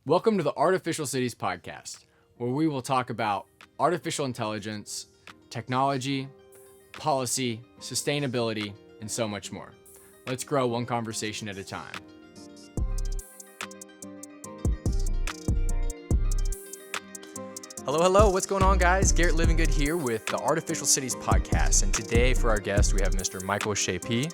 Welcome to the Artificial Cities podcast, where we will talk about artificial intelligence, technology, policy, sustainability, and so much more. Let's grow one conversation at a time. Hello, what's going on, guys? Garrett Livingood here with the Artificial Cities podcast, and today for our guest we have Mr. Michael Schaepe,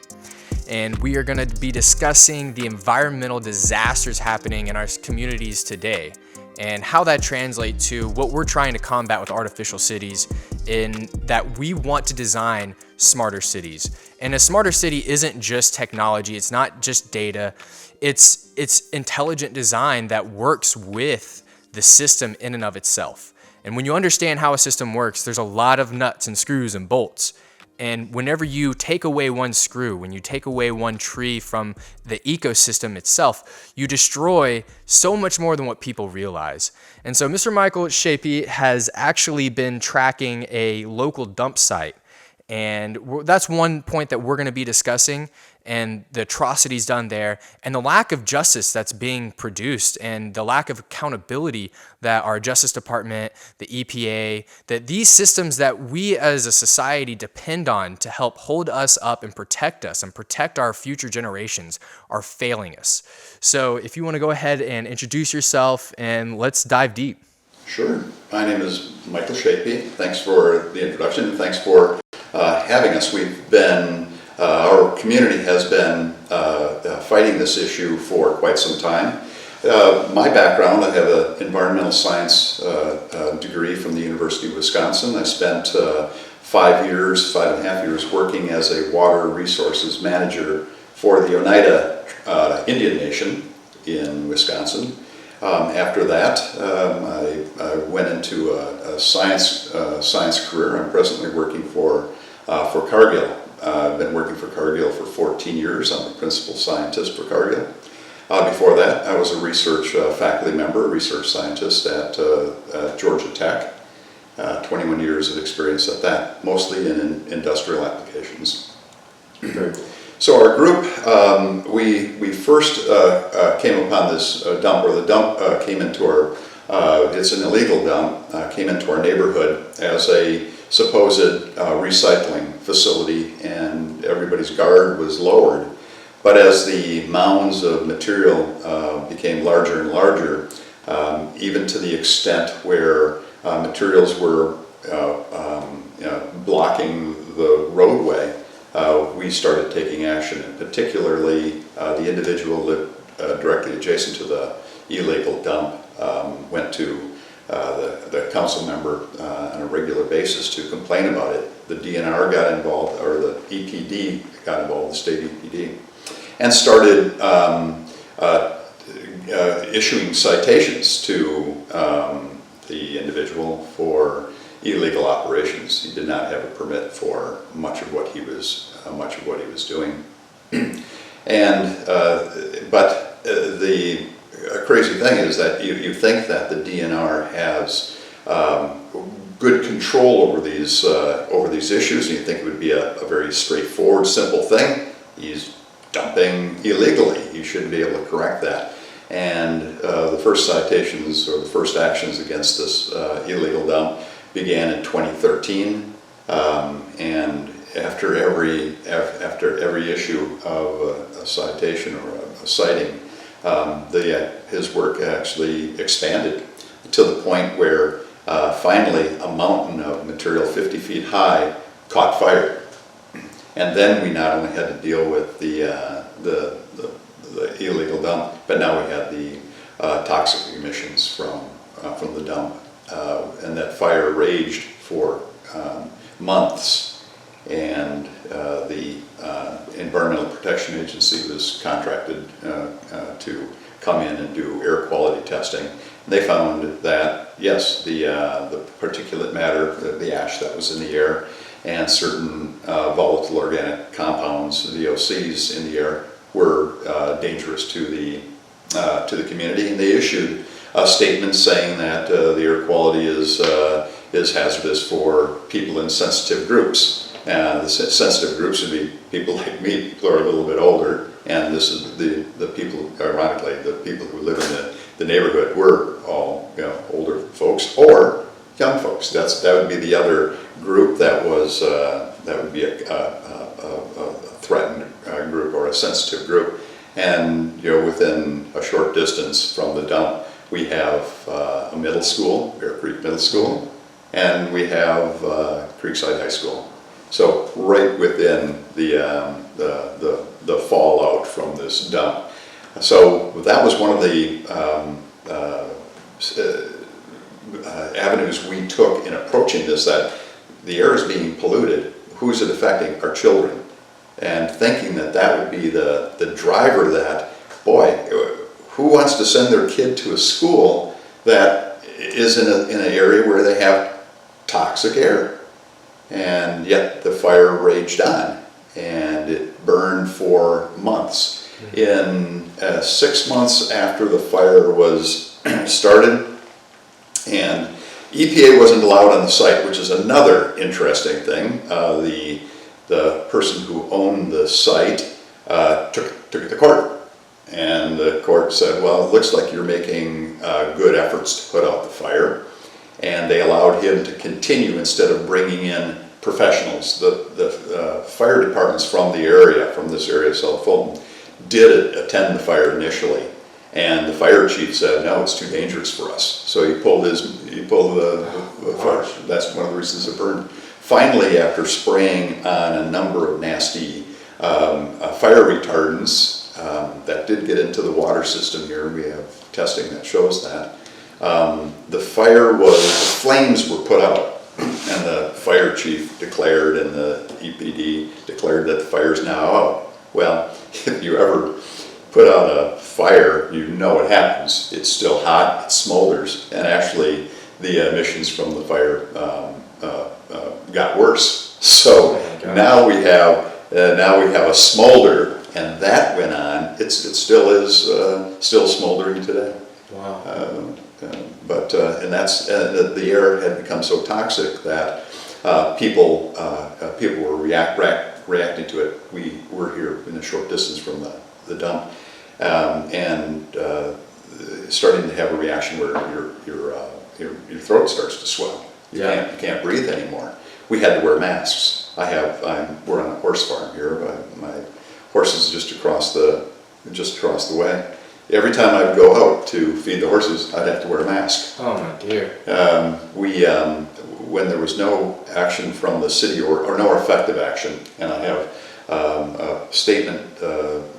and we are going to be discussing the environmental disasters happening in our communities today and how that translates to what we're trying to combat with artificial cities, in that we want to design smarter cities. And a smarter city isn't just technology, it's not just data, it's intelligent design that works with the system in and of itself. And when you understand how a system works, there's a lot of nuts and screws and bolts. And whenever you take away one screw, when you take away one tree from the ecosystem itself, you destroy so much more than what people realize. And so Mr. Michael Schaepe has actually been tracking a local dump site. And that's one point that we're going to be discussing, and the atrocities done there, and the lack of justice that's being produced, and the lack of accountability that our Justice Department, the EPA, that these systems that we as a society depend on to help hold us up and protect us and protect our future generations are failing us. So if you want to go ahead and introduce yourself, and let's dive deep. Sure. My name is Michael Schaepe. Thanks for the introduction, and thanks for having us. Our community has been fighting this issue for quite some time. My background, I have an environmental science degree from the University of Wisconsin. I spent 5.5 years working as a water resources manager for the Oneida Indian Nation in Wisconsin. After that, I went into a science career. I'm presently working for Cargill. I've been working for Cargill for 14 years. I'm the principal scientist for Cargill. Before that, I was a research faculty member, research scientist at Georgia Tech. 21 years of experience at that, mostly in industrial applications. Very cool. So our group, we first came upon this dump, or the dump came into our, it's an illegal dump, came into our neighborhood as a supposed recycling facility, and everybody's guard was lowered. But as the mounds of material became larger and larger, even to the extent where materials were blocking the roadway, we started taking action, and particularly the individual that directly adjacent to the illegal dump went to the council member on a regular basis to complain about it. The DNR got involved, or the EPD got involved, the state EPD, and started issuing citations to the individual for illegal operations. He did not have a permit for much of what he was doing, and but the crazy thing is that you think that the DNR has good control over these issues, and you think it would be a very straightforward, simple thing. He's dumping illegally. You should be able to correct that. And the first citations, or the first actions against this illegal dump, began in 2013, and after every issue of a citation or a citing, his work actually expanded to the point where finally a mountain of material 50 feet high caught fire. And then we not only had to deal with the illegal dump, but now we had the toxic emissions from the dump. And that fire raged for months, and the Environmental Protection Agency was contracted to come in and do air quality testing. They found that, yes, the particulate matter, the ash that was in the air, and certain volatile organic compounds, VOCs, in the air were dangerous to the community, and they issued a statement saying that the air quality is hazardous for people in sensitive groups. The sensitive groups would be people like me, people who are a little bit older, and this is the people, ironically, the people who live in the neighborhood were all, older folks or young folks. That would be the other group that would be a threatened group or a sensitive group. And within a short distance from the dump, we have a middle school, Bear Creek Middle School, and we have Creekside High School. So right within the fallout from this dump. So that was one of the avenues we took in approaching this, that the air is being polluted. Who's it affecting? Our children. And thinking that would be the driver, that, boy, who wants to send their kid to a school that is in an area where they have toxic air? And yet the fire raged on, and it burned for months. In 6 months after the fire was started, and EPA wasn't allowed on the site, which is another interesting thing. The person who owned the site took it to court, and the court said, well, it looks like you're making good efforts to put out the fire, and they allowed him to continue instead of bringing in professionals. The fire departments from this area, South Fulton, did attend the fire initially, and the fire chief said, no, it's too dangerous for us. So he pulled the fire. That's one of the reasons it burned. Finally, after spraying on a number of nasty fire retardants that did get into the water system here, we have testing that shows that, the flames were put out, and the fire chief declared and the EPD declared that the fire's now out. Well, if you ever put out a fire, you know what happens. It's still hot, it smolders, and actually the emissions from the fire got worse. So now we have a smolder, and that went on. It still is still smoldering today. Wow. The air had become so toxic that people were reacting to it. We were here in a short distance from the dump, and starting to have a reaction where your throat starts to swell. You can't breathe anymore. We had to wear masks. We're on a horse farm here. My horse is just across the way. Every time I'd go out to feed the horses, I'd have to wear a mask. Oh my dear. When there was no action from the city or no effective action, and I have a statement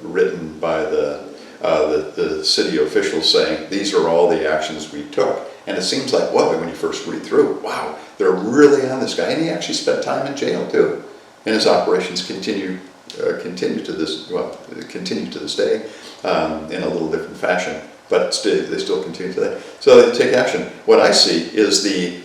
written by the city officials saying these are all the actions we took. And it seems like, well, when you first read through, wow, they're really on this guy. And he actually spent time in jail too. And his operations continue to this day in a little different fashion. But they still continue today. So they take action. What I see is the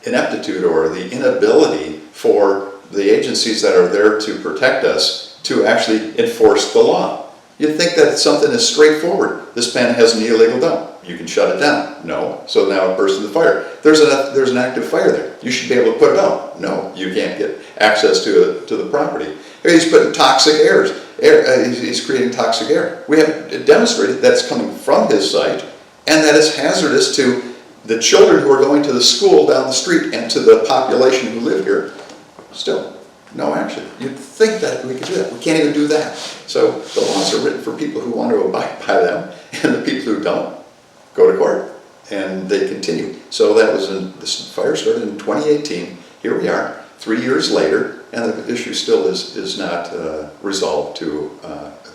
ineptitude or the inability for the agencies that are there to protect us to actually enforce the law. You'd think that it's something as straightforward. This pen has an illegal dump. You can shut it down. No. So now it bursts into fire. There's an active fire there. You should be able to put it out. No. You can't get access to the property. He's putting toxic air. He's creating toxic air. We have demonstrated that's coming from his site and that it's hazardous to the children who are going to the school down the street and to the population who live here. Still, no action. You'd think that we could do that. We can't even do that. So the laws are written for people who want to abide by them, and the people who don't go to court, and they continue. So this fire started in 2018. Here we are, 3 years later, and the issue still is not resolved to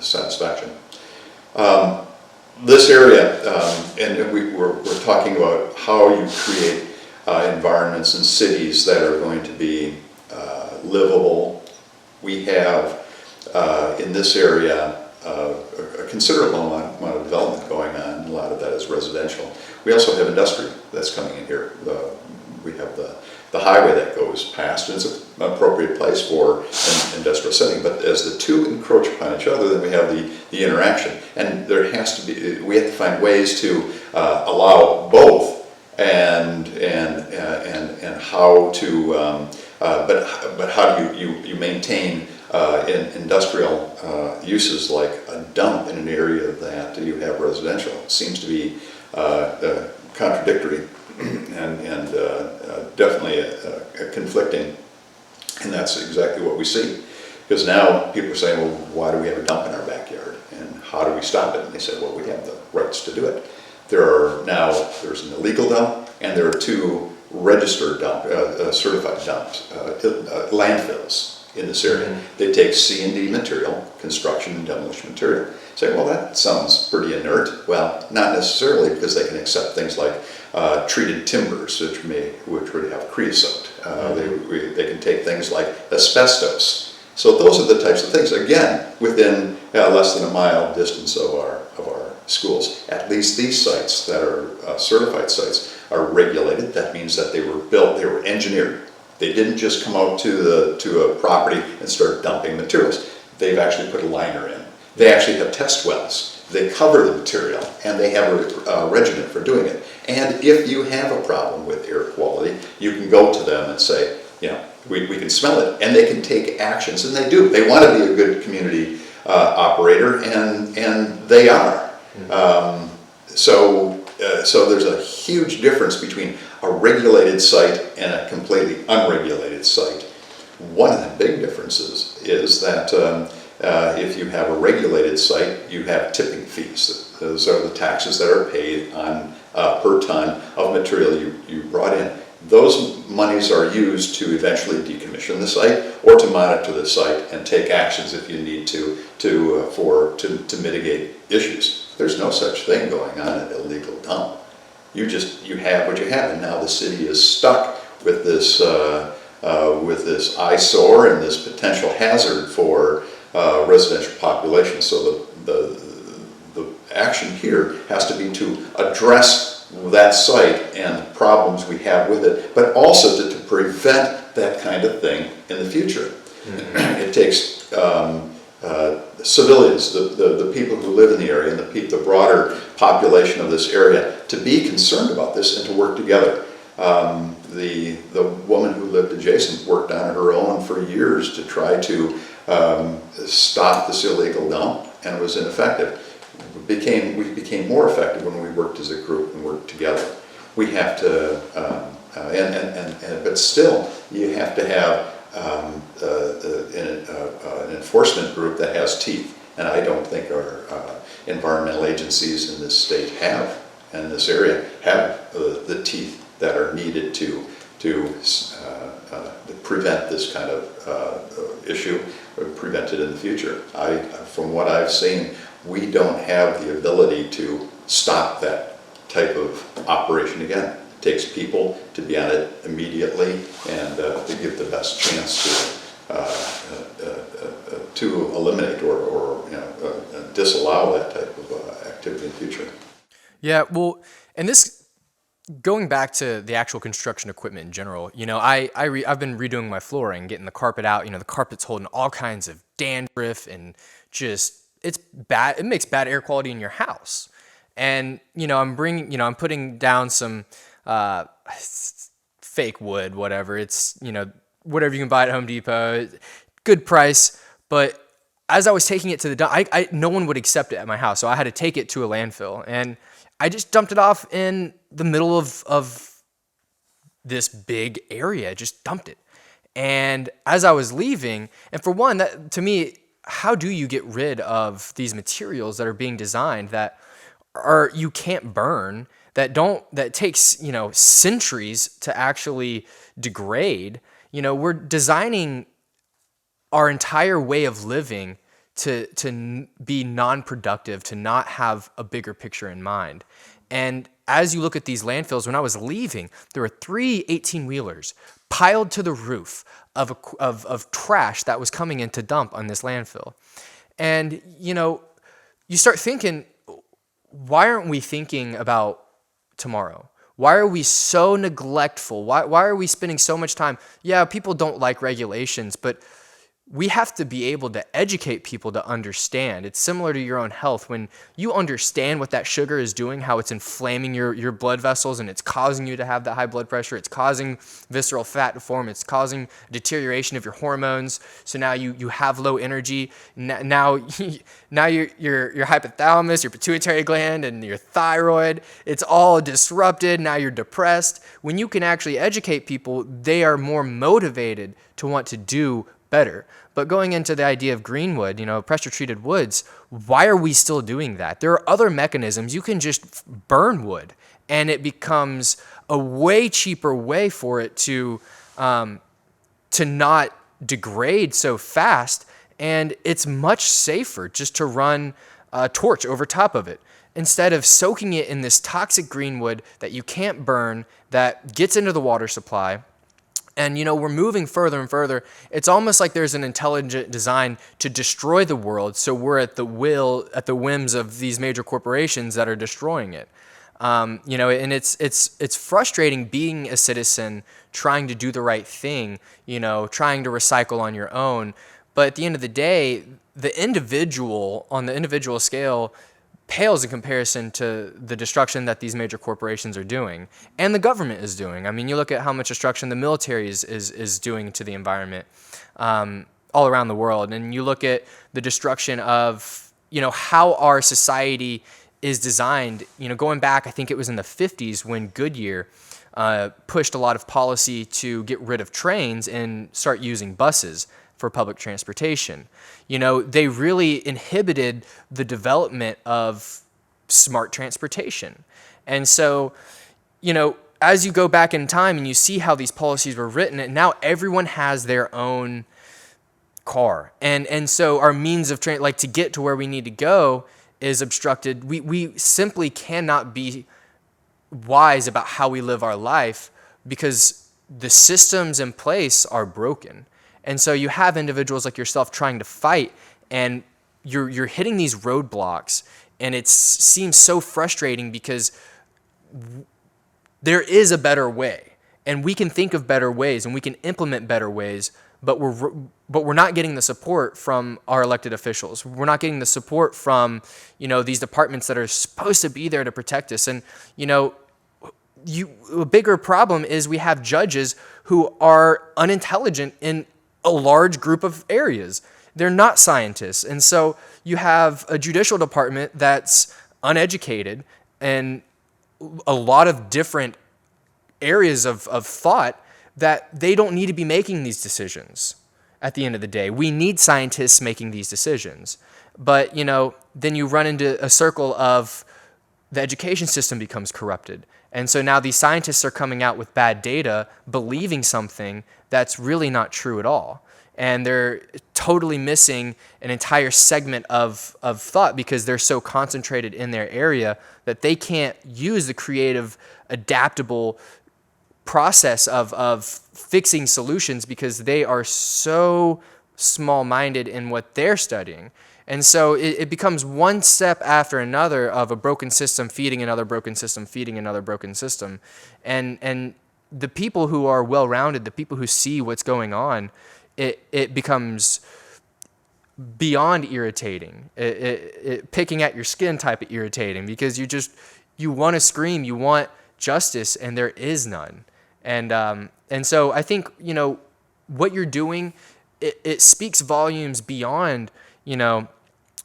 satisfaction. This area, and we're talking about how you create environments and cities that are going to be livable. We have in this area a considerable amount of development going on. A lot of that is residential. We also have industry that's coming in here. We have the highway that goes past, and it's an appropriate place for an industrial setting. But as the two encroach upon each other, then we have the interaction, and we have to find ways to allow both, and how to, but how do you maintain in industrial uses like a dump in an area that you have residential seems to be contradictory and definitely conflicting, and that's exactly what we see. Because now people are saying, well, why do we have a dump in our backyard, and how do we stop it? And they say, well, we have the rights to do it. There's an illegal dump, and there are two registered certified dumps, landfills in this area. They take C&D material, construction and demolition material. Say, well, that sounds pretty inert. Well, not necessarily, because they can accept things like treated timbers, which would have creosote. They can take things like asbestos. So those are the types of things, again, within less than a mile distance of our schools. At least these sites that are certified sites are regulated. That means that they were built, they were engineered. They didn't just come out to a property and start dumping materials. They've actually put a liner in. They actually have test wells. They cover the material, and they have a regimen for doing it. And if you have a problem with air quality, you can go to them and say, we can smell it, and they can take actions, and they do. They want to be a good community operator, and they are. So there's a huge difference between a regulated site and a completely unregulated site. One of the big differences is that if you have a regulated site, you have tipping fees. Those are the taxes that are paid on per ton of material you brought in. Those monies are used to eventually decommission the site or to monitor the site and take actions if you need to mitigate issues. There's no such thing going on at illegal dump. You have what you have, and now the city is stuck with this eyesore and this potential hazard for residential population. So the action here has to be to address that site and the problems we have with it, but also to prevent that kind of thing in the future. It takes civilians, the people who live in the area, and the broader population of this area to be concerned about this and to work together. The woman who lived adjacent worked on her own for years to try to stop this illegal dump, and was ineffective. We became more effective when we worked as a group and worked together. We have to, but still, you have to have an enforcement group that has teeth, and I don't think our environmental agencies in this state in this area have the teeth that are needed to prevent this kind of issue, or prevent it in the future. From what I've seen, we don't have the ability to stop that type of operation again. It takes people to be on it immediately and to give the best chance to eliminate or disallow that type of activity in the future. Yeah, well, and this, going back to the actual construction equipment in general, I've been redoing my flooring, getting the carpet out. The carpet's holding all kinds of dandruff and just, it's bad. It makes bad air quality in your house. And, I'm putting down some fake wood, whatever. It's, whatever you can buy at Home Depot, good price. But as I was taking it to the dump, no one would accept it at my house. So I had to take it to a landfill, and I just dumped it off in the middle of this big area, just dumped it. And as I was leaving, and for one, that to me, how do you get rid of these materials that are being designed that you can't burn, that takes, centuries to actually degrade? We're designing our entire way of living to be non-productive, to not have a bigger picture in mind. And as you look at these landfills, when I was leaving, there were 3 18-wheelers piled to the roof of trash that was coming in to dump on this landfill. And, you start thinking, why aren't we thinking about tomorrow? Why are we so neglectful? Why are we spending so much time? Yeah, people don't like regulations, but we have to be able to educate people to understand. It's similar to your own health. When you understand what that sugar is doing, how it's inflaming your blood vessels and it's causing you to have that high blood pressure, it's causing visceral fat to form, it's causing deterioration of your hormones. So now you have low energy. Now your hypothalamus, your pituitary gland, and your thyroid, it's all disrupted. Now you're depressed. When you can actually educate people, they are more motivated to want to do better. But going into the idea of greenwood, pressure treated woods, why are we still doing that? There are other mechanisms. You can just burn wood and it becomes a way cheaper way for it to not degrade so fast, and it's much safer just to run a torch over top of it instead of soaking it in this toxic greenwood that you can't burn, that gets into the water supply. And, we're moving further and further. It's almost like there's an intelligent design to destroy the world, so we're at the whims of these major corporations that are destroying it. And it's frustrating being a citizen, trying to do the right thing, trying to recycle on your own. But at the end of the day, on the individual scale, pales in comparison to the destruction that these major corporations are doing and the government is doing. I mean, you look at how much destruction the military is doing to the environment all around the world, and you look at the destruction of how our society is designed. Going back, I think it was in the 50s when Goodyear pushed a lot of policy to get rid of trains and start using buses for public transportation. They really inhibited the development of smart transportation. And so, as you go back in time and you see how these policies were written, and now everyone has their own car. And so our means of to get to where we need to go is obstructed. We simply cannot be wise about how we live our life because the systems in place are broken. And so you have individuals like yourself trying to fight, and you're hitting these roadblocks, and it seems so frustrating because there is a better way, and we can think of better ways, and we can implement better ways, but we're not getting the support from our elected officials. We're not getting the support from these departments that are supposed to be there to protect us. And a bigger problem is we have judges who are unintelligent in a large group of areas. They're not scientists. And so you have a judicial department that's uneducated in a lot of different areas of thought that they don't need to be making these decisions at the end of the day. We need scientists making these decisions. But, then you run into a circle of the education system becomes corrupted. And so now these scientists are coming out with bad data, believing something that's really not true at all. And they're totally missing an entire segment of thought because they're so concentrated in their area that they can't use the creative, adaptable process of fixing solutions because they are so small-minded in what they're studying. And so it becomes one step after another of a broken system feeding another broken system, feeding another broken system. And the people who are well-rounded, the people who see what's going on, it becomes beyond irritating, it picking at your skin type of irritating because you want to scream, you want justice, and there is none. And so I think, what you're doing, it speaks volumes beyond,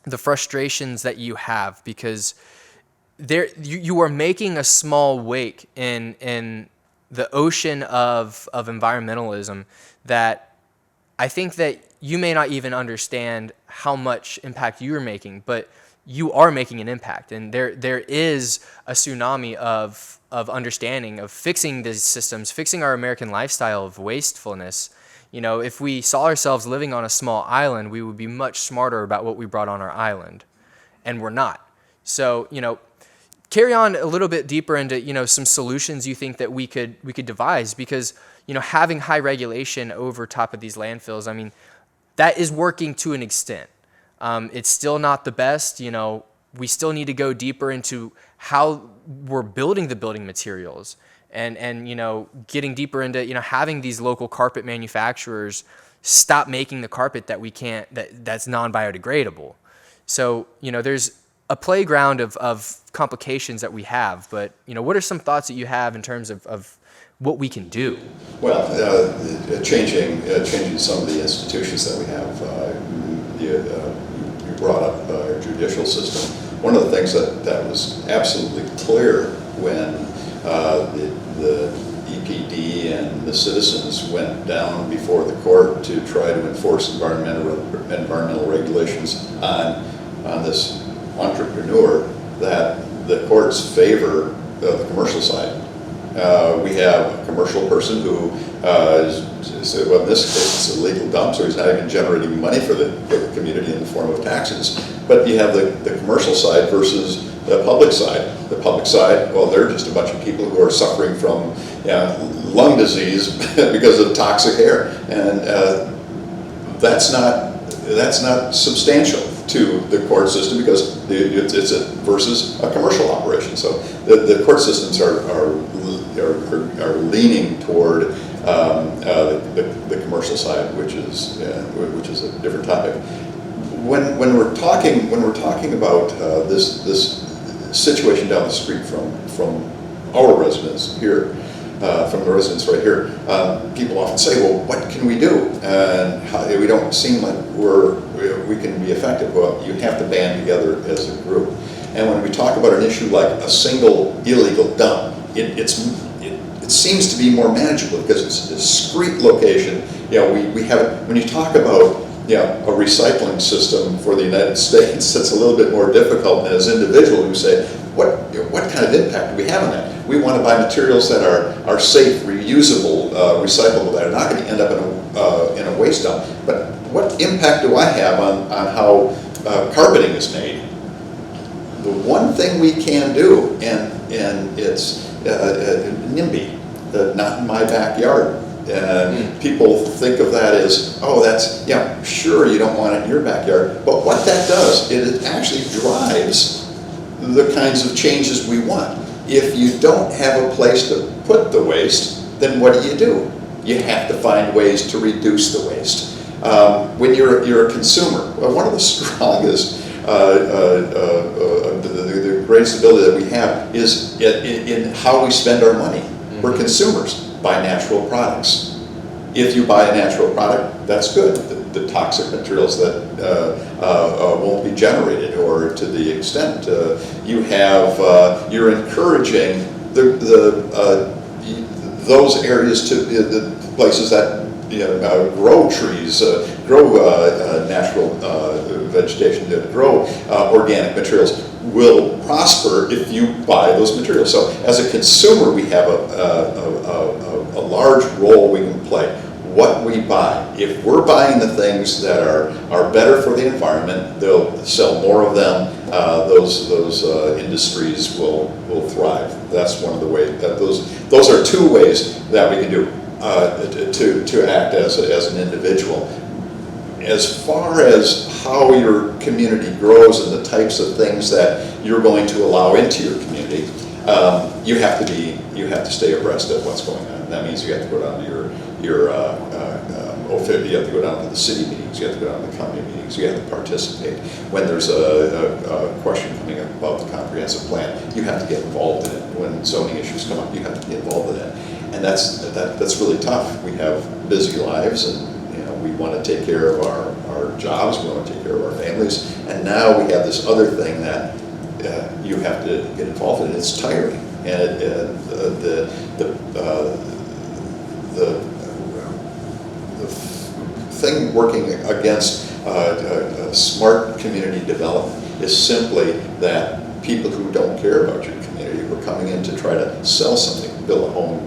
the frustrations that you have because you are making a small wake in the ocean of environmentalism that I think that you may not even understand how much impact you are making, but you are making an impact. And there is a tsunami of understanding, of fixing these systems, fixing our American lifestyle of wastefulness. If we saw ourselves living on a small island, we would be much smarter about what we brought on our island, and we're not. So, carry on a little bit deeper into, some solutions you think that we could devise because, having high regulation over top of these landfills, I mean, that is working to an extent. It's still not the best, we still need to go deeper into how we're building the building materials and getting deeper into, having these local carpet manufacturers, stop making the carpet that's non-biodegradable. So, there's a playground of complications that we have, but, what are some thoughts that you have in terms of what we can do? Well, changing some of the institutions that we have. You brought up our judicial system. One of the things that was absolutely clear when the EPD and the citizens went down before the court to try to enforce environmental regulations on this entrepreneur, that the courts favor the commercial side. We have a commercial person who well, in this case, it's a legal dump, so he's not even generating money for the community in the form of taxes. But you have the commercial side versus the public side. The public side, well, they're just a bunch of people who are suffering from lung disease because of toxic air, and that's not substantial to the court system, because it's versus a commercial operation. So the court systems are leaning toward the commercial side, which is a different topic. When we're talking about this situation down the street from our residents here, from the residents right here, people often say, well, what can we do? And we don't seem like we can be effective. Well, you have to band together as a group. And when we talk about an issue like a single illegal dump, it seems to be more manageable because it's a discrete location. We have, when you talk about a recycling system for the United States, that's a little bit more difficult. And as individuals, we say, what kind of impact do we have on that? We want to buy materials that are safe, reusable, recyclable, that are not going to end up in a waste dump. But what impact do I have on how carpeting is made? The one thing we can do, and it's NIMBY, not in my backyard. People think of that as, oh, that's, sure, you don't want it in your backyard. But what that does, it actually drives the kinds of changes we want. If you don't have a place to put the waste, then what do? You have to find ways to reduce the waste. When you're a consumer, well, one of the strongest, the greatest ability that we have is in how we spend our money. Mm-hmm. We're consumers. Buy natural products. If you buy a natural product, that's good. The toxic materials that won't be generated, or to the extent you're encouraging those areas to the places that grow trees, grow natural vegetation, grow organic materials, will prosper if you buy those materials. So as a consumer, we have a large role we can play. What we buy, if we're buying the things that are better for the environment, they'll sell more of them. Those industries will thrive. That's one of the ways. Those are two ways that we can do to act as an individual. As far as how your community grows and the types of things that you're going to allow into your community, you have to stay abreast of what's going on. That means you have to go down to your you have to go down to the city meetings, you have to go down to the county meetings, you have to participate. When there's a question coming up about the comprehensive plan, you have to get involved in it. When zoning issues come up, you have to be involved in it. And that's really tough. We have busy lives, and we want to take care of our jobs, we want to take care of our families, and now we have this other thing that you have to get involved in. It's tiring, and the thing working against smart community development is simply that people who don't care about your community, who are coming in to try to sell something, build a home,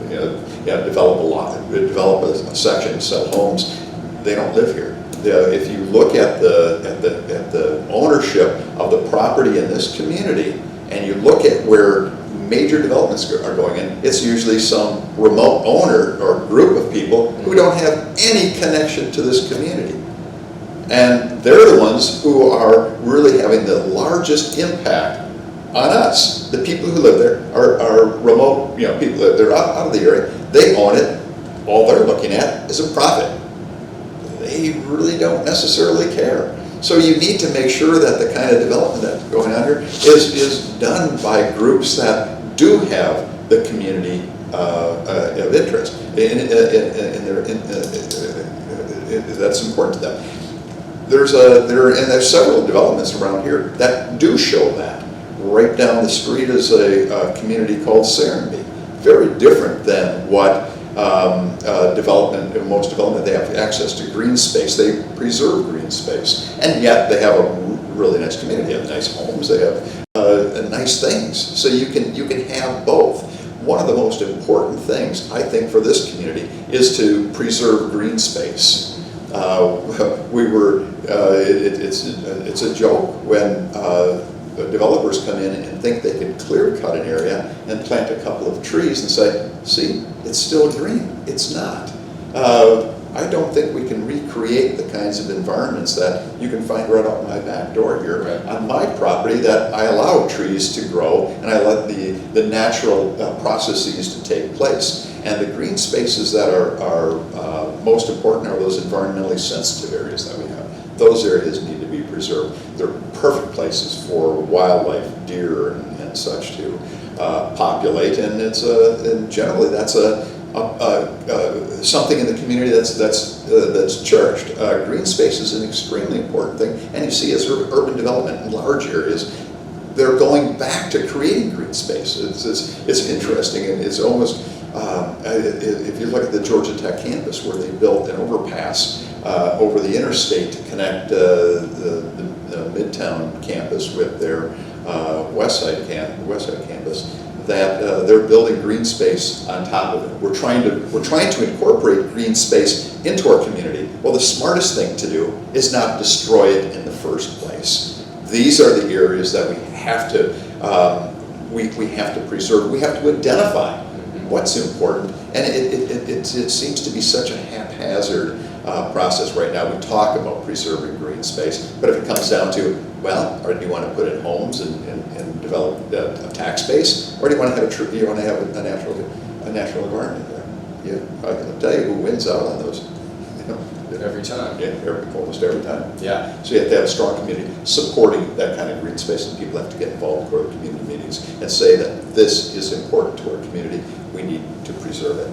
develop a lot, develop a section, sell homes, they don't live here. If you look at the ownership of the property in this community, and you look at where major developments are going in, it's usually some remote owner or group of people who don't have any connection to this community. And they're the ones who are really having the largest impact on us. The people who live there are remote, people that they're out of the area. They own it. All they're looking at is a profit. they really don't necessarily care. So you need to make sure that the kind of development that's going on here is done by groups that do have the community of interest, and that's important to them. There's several developments around here that do show that. Right down the street is a community called Schaepe. Very different than what most development, they have access to green space. They preserve green space, and yet they have a really nice community. They have nice homes. They have nice things. So you can have both. One of the most important things, I think, for this community is to preserve green space. It's a joke when developers come in and think they can clear cut an area and plant a couple of trees and say, see, it's still green. It's not. I don't think we can recreate the kinds of environments that you can find right out my back door here on my property, that I allow trees to grow and I let the natural processes to take place. And the green spaces that are most important are those environmentally sensitive areas that we have. Those areas need to be preserved. They're perfect places for wildlife, deer and such to populate, and and generally that's something in the community that's cherished. Green space is an extremely important thing, and you see as urban development in large areas, they're going back to creating green space. It's interesting, and it's almost if you look at the Georgia Tech campus where they built an overpass over the interstate to connect the Midtown campus with their West Side campus, that they're building green space on top of it. We're trying to incorporate green space into our community. Well, the smartest thing to do is not destroy it in the first place. These are the areas that we have to preserve. We have to identify what's important, and it seems to be such a haphazard process right now. We talk about preserving green space, but if it comes down to, well, or do you want to put in homes and develop a tax base, or do you want to have a natural environment there? Yeah, I can tell you who wins out on those. Every time. Yeah, almost every time. Yeah. So you have to have a strong community supporting that kind of green space, and people have to get involved, go to community meetings, and say that this is important to our community. We need to preserve it.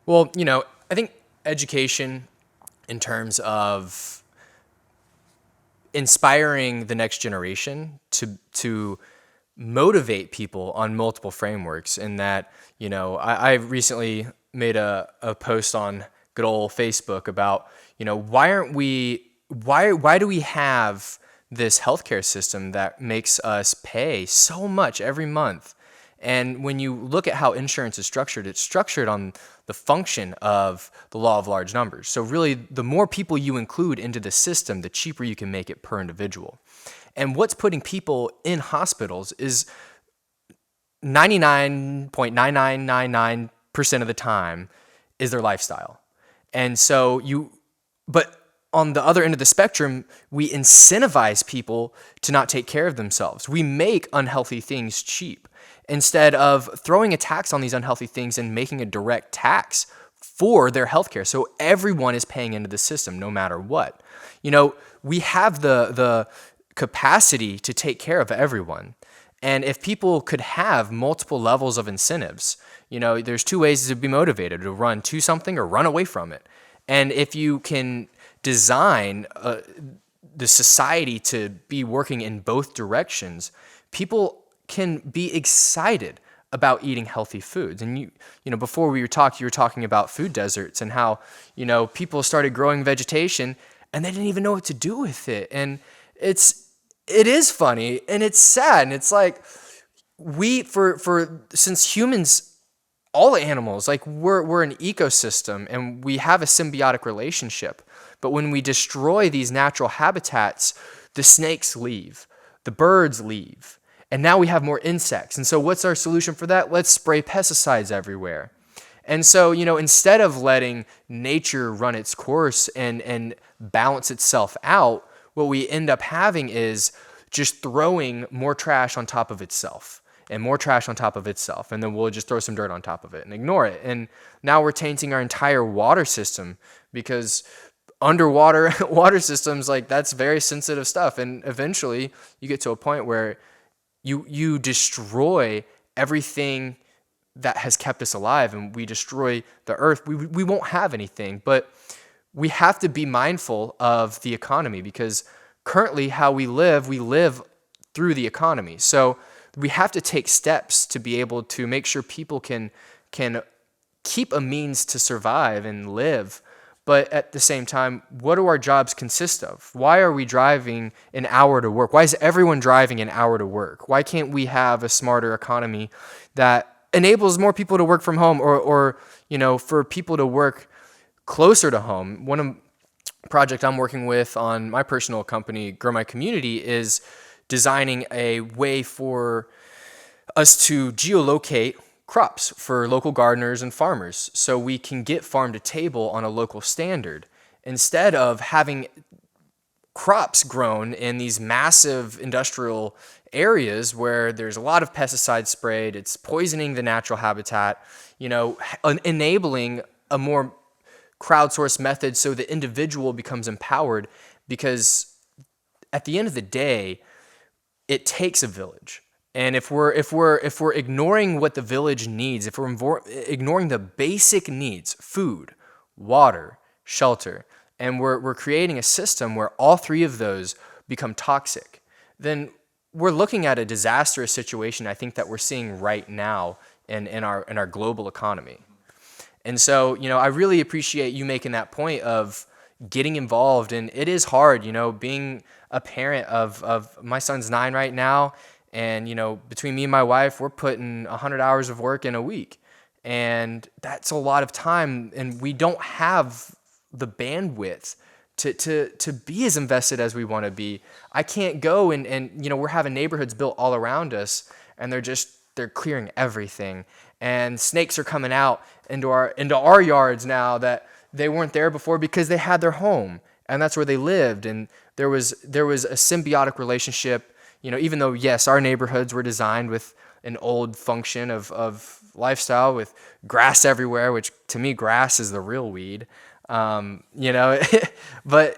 Well, I think education in terms of inspiring the next generation to motivate people on multiple frameworks, and that, I recently made a post on good old Facebook about, why do we have this healthcare system that makes us pay so much every month? And when you look at how insurance is structured, it's structured on the function of the law of large numbers. So really, the more people you include into the system, the cheaper you can make it per individual. And what's putting people in hospitals is 99.9999% of the time is their lifestyle. And so but on the other end of the spectrum, we incentivize people to not take care of themselves. We make unhealthy things cheap instead of throwing a tax on these unhealthy things and making a direct tax for their healthcare. So everyone is paying into the system no matter what. We have the capacity to take care of everyone. And if people could have multiple levels of incentives, there's two ways to be motivated: to run to something or run away from it. And if you can design the society to be working in both directions, people can be excited about eating healthy foods. And before we were talking, you were talking about food deserts and how, people started growing vegetation and they didn't even know what to do with it. And it is funny and it's sad. And it's like since humans, all animals, like we're an ecosystem and we have a symbiotic relationship. But when we destroy these natural habitats, the snakes leave, the birds leave, and now we have more insects. And so what's our solution for that? Let's spray pesticides everywhere. And so, instead of letting nature run its course and balance itself out, what we end up having is just throwing more trash on top of itself. And more trash on top of itself, and then we'll just throw some dirt on top of it and ignore it. And now we're tainting our entire water system because underwater water systems, like that's very sensitive stuff. And eventually you get to a point where you destroy everything that has kept us alive, and we destroy the earth. We won't have anything. But we have to be mindful of the economy, because currently how we live through the economy. So we have to take steps to be able to make sure people can keep a means to survive and live. But at the same time, what do our jobs consist of? Why are we driving an hour to work? Why is everyone driving an hour to work? Why can't we have a smarter economy that enables more people to work from home, or for people to work closer to home? One project I'm working with on my personal company, Grow My Community, is designing a way for us to geolocate crops for local gardeners and farmers, so we can get farm to table on a local standard, instead of having crops grown in these massive industrial areas where there's a lot of pesticides sprayed. It's poisoning the natural habitat, enabling a more crowdsourced method so the individual becomes empowered, because at the end of the day, it takes a village. And if we're ignoring what the village needs, if we're ignoring the basic needs, food, water, shelter, and we're creating a system where all three of those become toxic, then we're looking at a disastrous situation, I think, that we're seeing right now in our global economy. And so, I really appreciate you making that point of getting involved. And it is hard, being a parent of my son's 9 right now. And, between me and my wife, we're putting 100 hours of work in a week. And that's a lot of time. And we don't have the bandwidth to be as invested as we want to be. I can't go and we're having neighborhoods built all around us, and they're clearing everything. And snakes are coming out into our yards now that they weren't there before, because they had their home and that's where they lived. And there was a symbiotic relationship. Even though, yes, our neighborhoods were designed with an old function of lifestyle with grass everywhere, which to me, grass is the real weed, but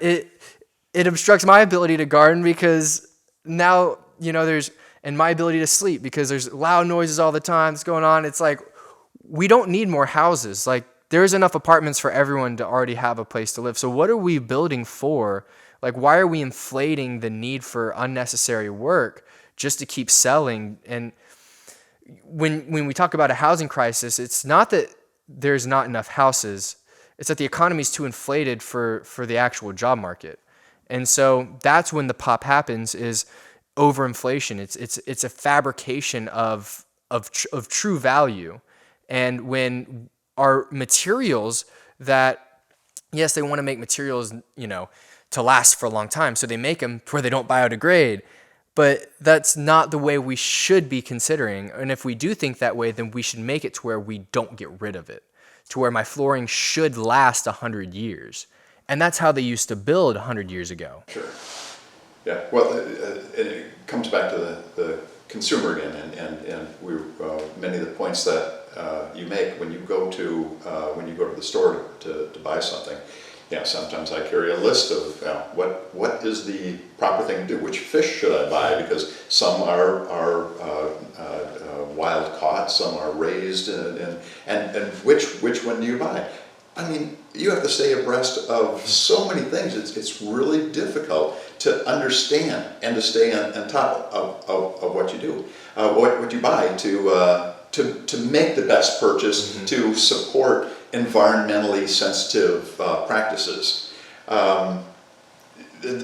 it obstructs my ability to garden, because now, and my ability to sleep, because there's loud noises all the time that's going on. It's like, we don't need more houses. Like, there's enough apartments for everyone to already have a place to live. So what are we building for? Like, why are we inflating the need for unnecessary work just to keep selling? And when we talk about a housing crisis, it's not that there's not enough houses. It's that the economy is too inflated for the actual job market. And so that's when the pop happens, is overinflation. It's a fabrication of true value. And when our materials that, yes, they want to make materials, to last for a long time, so they make them where they don't biodegrade, but that's not the way we should be considering. And if we do think that way, then we should make it to where we don't get rid of it, to where my flooring should last 100 years. And that's how they used to build 100 years ago. Sure. Yeah. Well, it comes back to the consumer again, and many of the points that you make when you go to the store to buy something. Yeah, sometimes I carry a list of what is the proper thing to do. Which fish should I buy? Because some are wild caught, some are raised, and which one do you buy? I mean, you have to stay abreast of so many things. It's really difficult to understand and to stay on top of what you do, what you buy to make the best purchase, mm-hmm. to support environmentally sensitive practices. The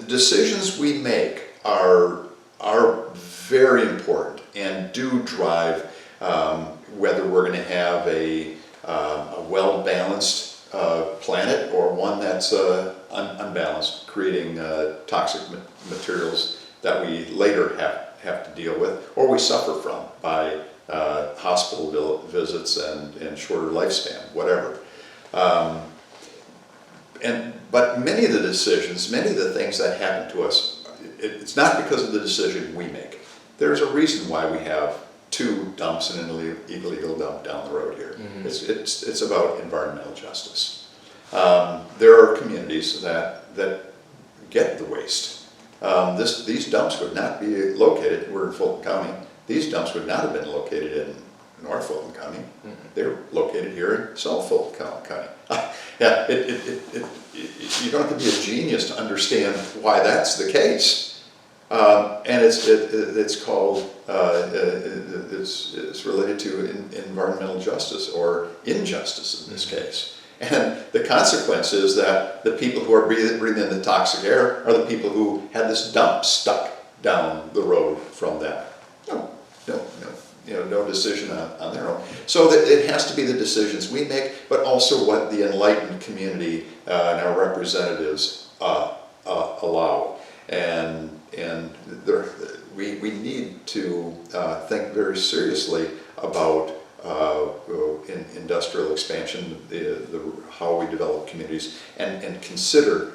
decisions we make are very important and do drive whether we're going to have a well-balanced planet or one that's unbalanced, creating toxic materials that we later have to deal with, or we suffer from by hospital visits and shorter lifespan, whatever. But many of the decisions, many of the things that happen to us, it's not because of the decision we make. There's a reason why we have 2 dumps and an illegal dump down the road here. Mm-hmm. It's about environmental justice. There are communities that get the waste. These dumps would not be located, we're in Fulton County, these dumps would not have been located in North Fulton County. Mm-hmm. They're located here in South Fulton County. Yeah, you don't have to be a genius to understand why that's the case. And it's called, it's related to environmental justice or injustice in this case. And the consequence is that the people who are breathing in the toxic air are the people who had this dump stuck down the road from them. No decision on their own. So that it has to be the decisions we make, but also what the enlightened community and our representatives allow. And we need to think very seriously about industrial expansion, how we develop communities, and consider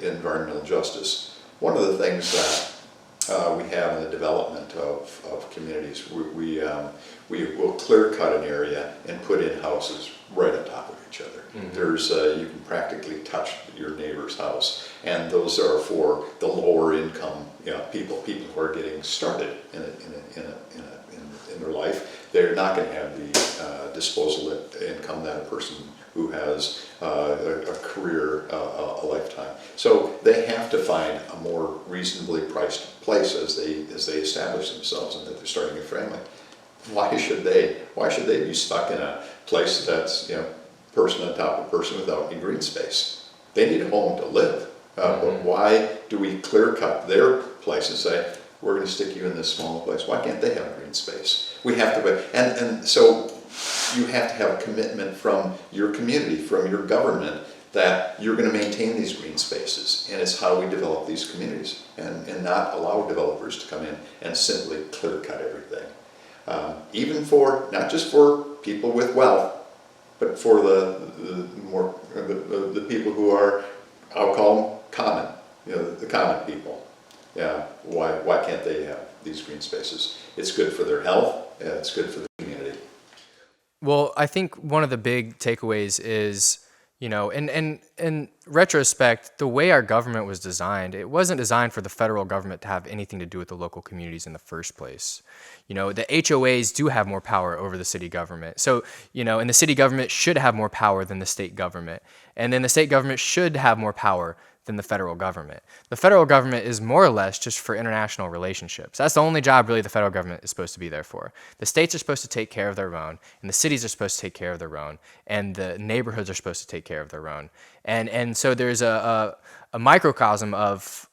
environmental justice. One of the things that we have in the development of communities, we will clear cut an area and put in houses right on top of each other. Mm-hmm. There's you can practically touch your neighbor's house, and those are for the lower income people who are getting started in their life. They're not going to have the disposable income that a person who has a career, a lifetime. So they have to find a more reasonably priced place as they establish themselves and that they're starting a family. Why should they be stuck in a place that's person on top of person without any green space? They need a home to live. But why do we clear cut their place and say, we're going to stick you in this small place? Why can't they have green space? We have to, and so you have to have a commitment from your community, from your government, that you're going to maintain these green spaces. And it's how we develop these communities and not allow developers to come in and simply clear cut everything. Even for, not just for people with wealth, but for the people who are, I'll call them common, the common people. Yeah, why can't they have these green spaces? It's good for their health, and it's good for the community. Well, I think one of the big takeaways is, in retrospect, the way our government was designed, it wasn't designed for the federal government to have anything to do with the local communities in the first place. The HOAs do have more power over the city government. So, and the city government should have more power than the state government. And then the state government should have more power than the federal government. The federal government is more or less just for international relationships. That's the only job really the federal government is supposed to be there for. The states are supposed to take care of their own, and the cities are supposed to take care of their own, and the neighborhoods are supposed to take care of their own. And so there's a microcosm of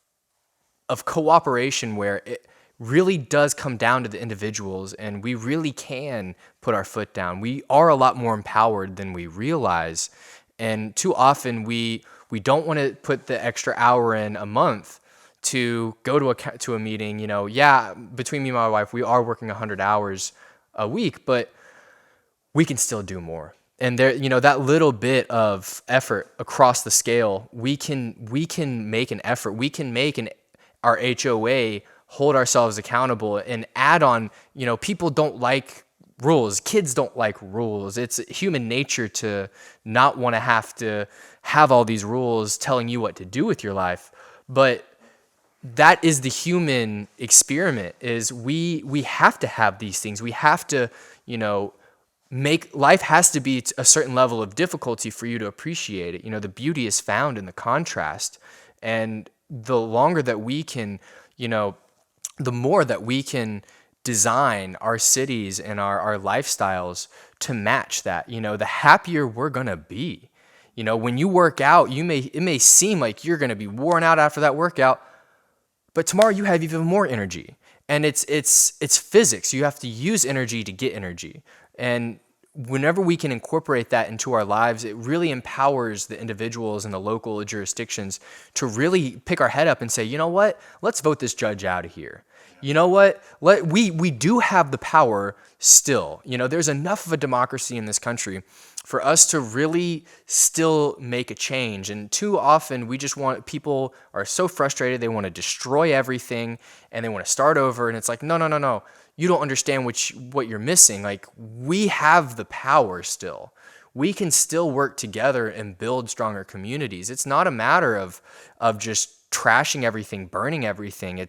cooperation where it really does come down to the individuals, and we really can put our foot down. We are a lot more empowered than we realize, and too often we don't want to put the extra hour in a month to go to a meeting. Between me and my wife, we are working 100 hours a week, but we can still do more. And there, that little bit of effort across the scale, we can make an effort. We can make our HOA hold ourselves accountable and add on. People don't like rules. Kids don't like rules. It's human nature to not want to have all these rules telling you what to do with your life. But that is the human experiment, is we have to have these things. We have to, make life has to be a certain level of difficulty for you to appreciate it. The beauty is found in the contrast. And the longer that we can, the more that we can design our cities and our lifestyles to match that, the happier we're going to be. When you work out, it may seem like you're going to be worn out after that workout, but tomorrow you have even more energy. And it's physics. You have to use energy to get energy. And whenever we can incorporate that into our lives, it really empowers the individuals and the local jurisdictions to really pick our head up and say, you know what, let's vote this judge out of here. You know what, we do have the power still. There's enough of a democracy in this country for us to really still make a change. And too often people are so frustrated, they want to destroy everything and they want to start over. And it's like, no. You don't understand what you're missing. Like, we have the power still. we can still work together and build stronger communities. It's not a matter of just trashing everything, burning everything.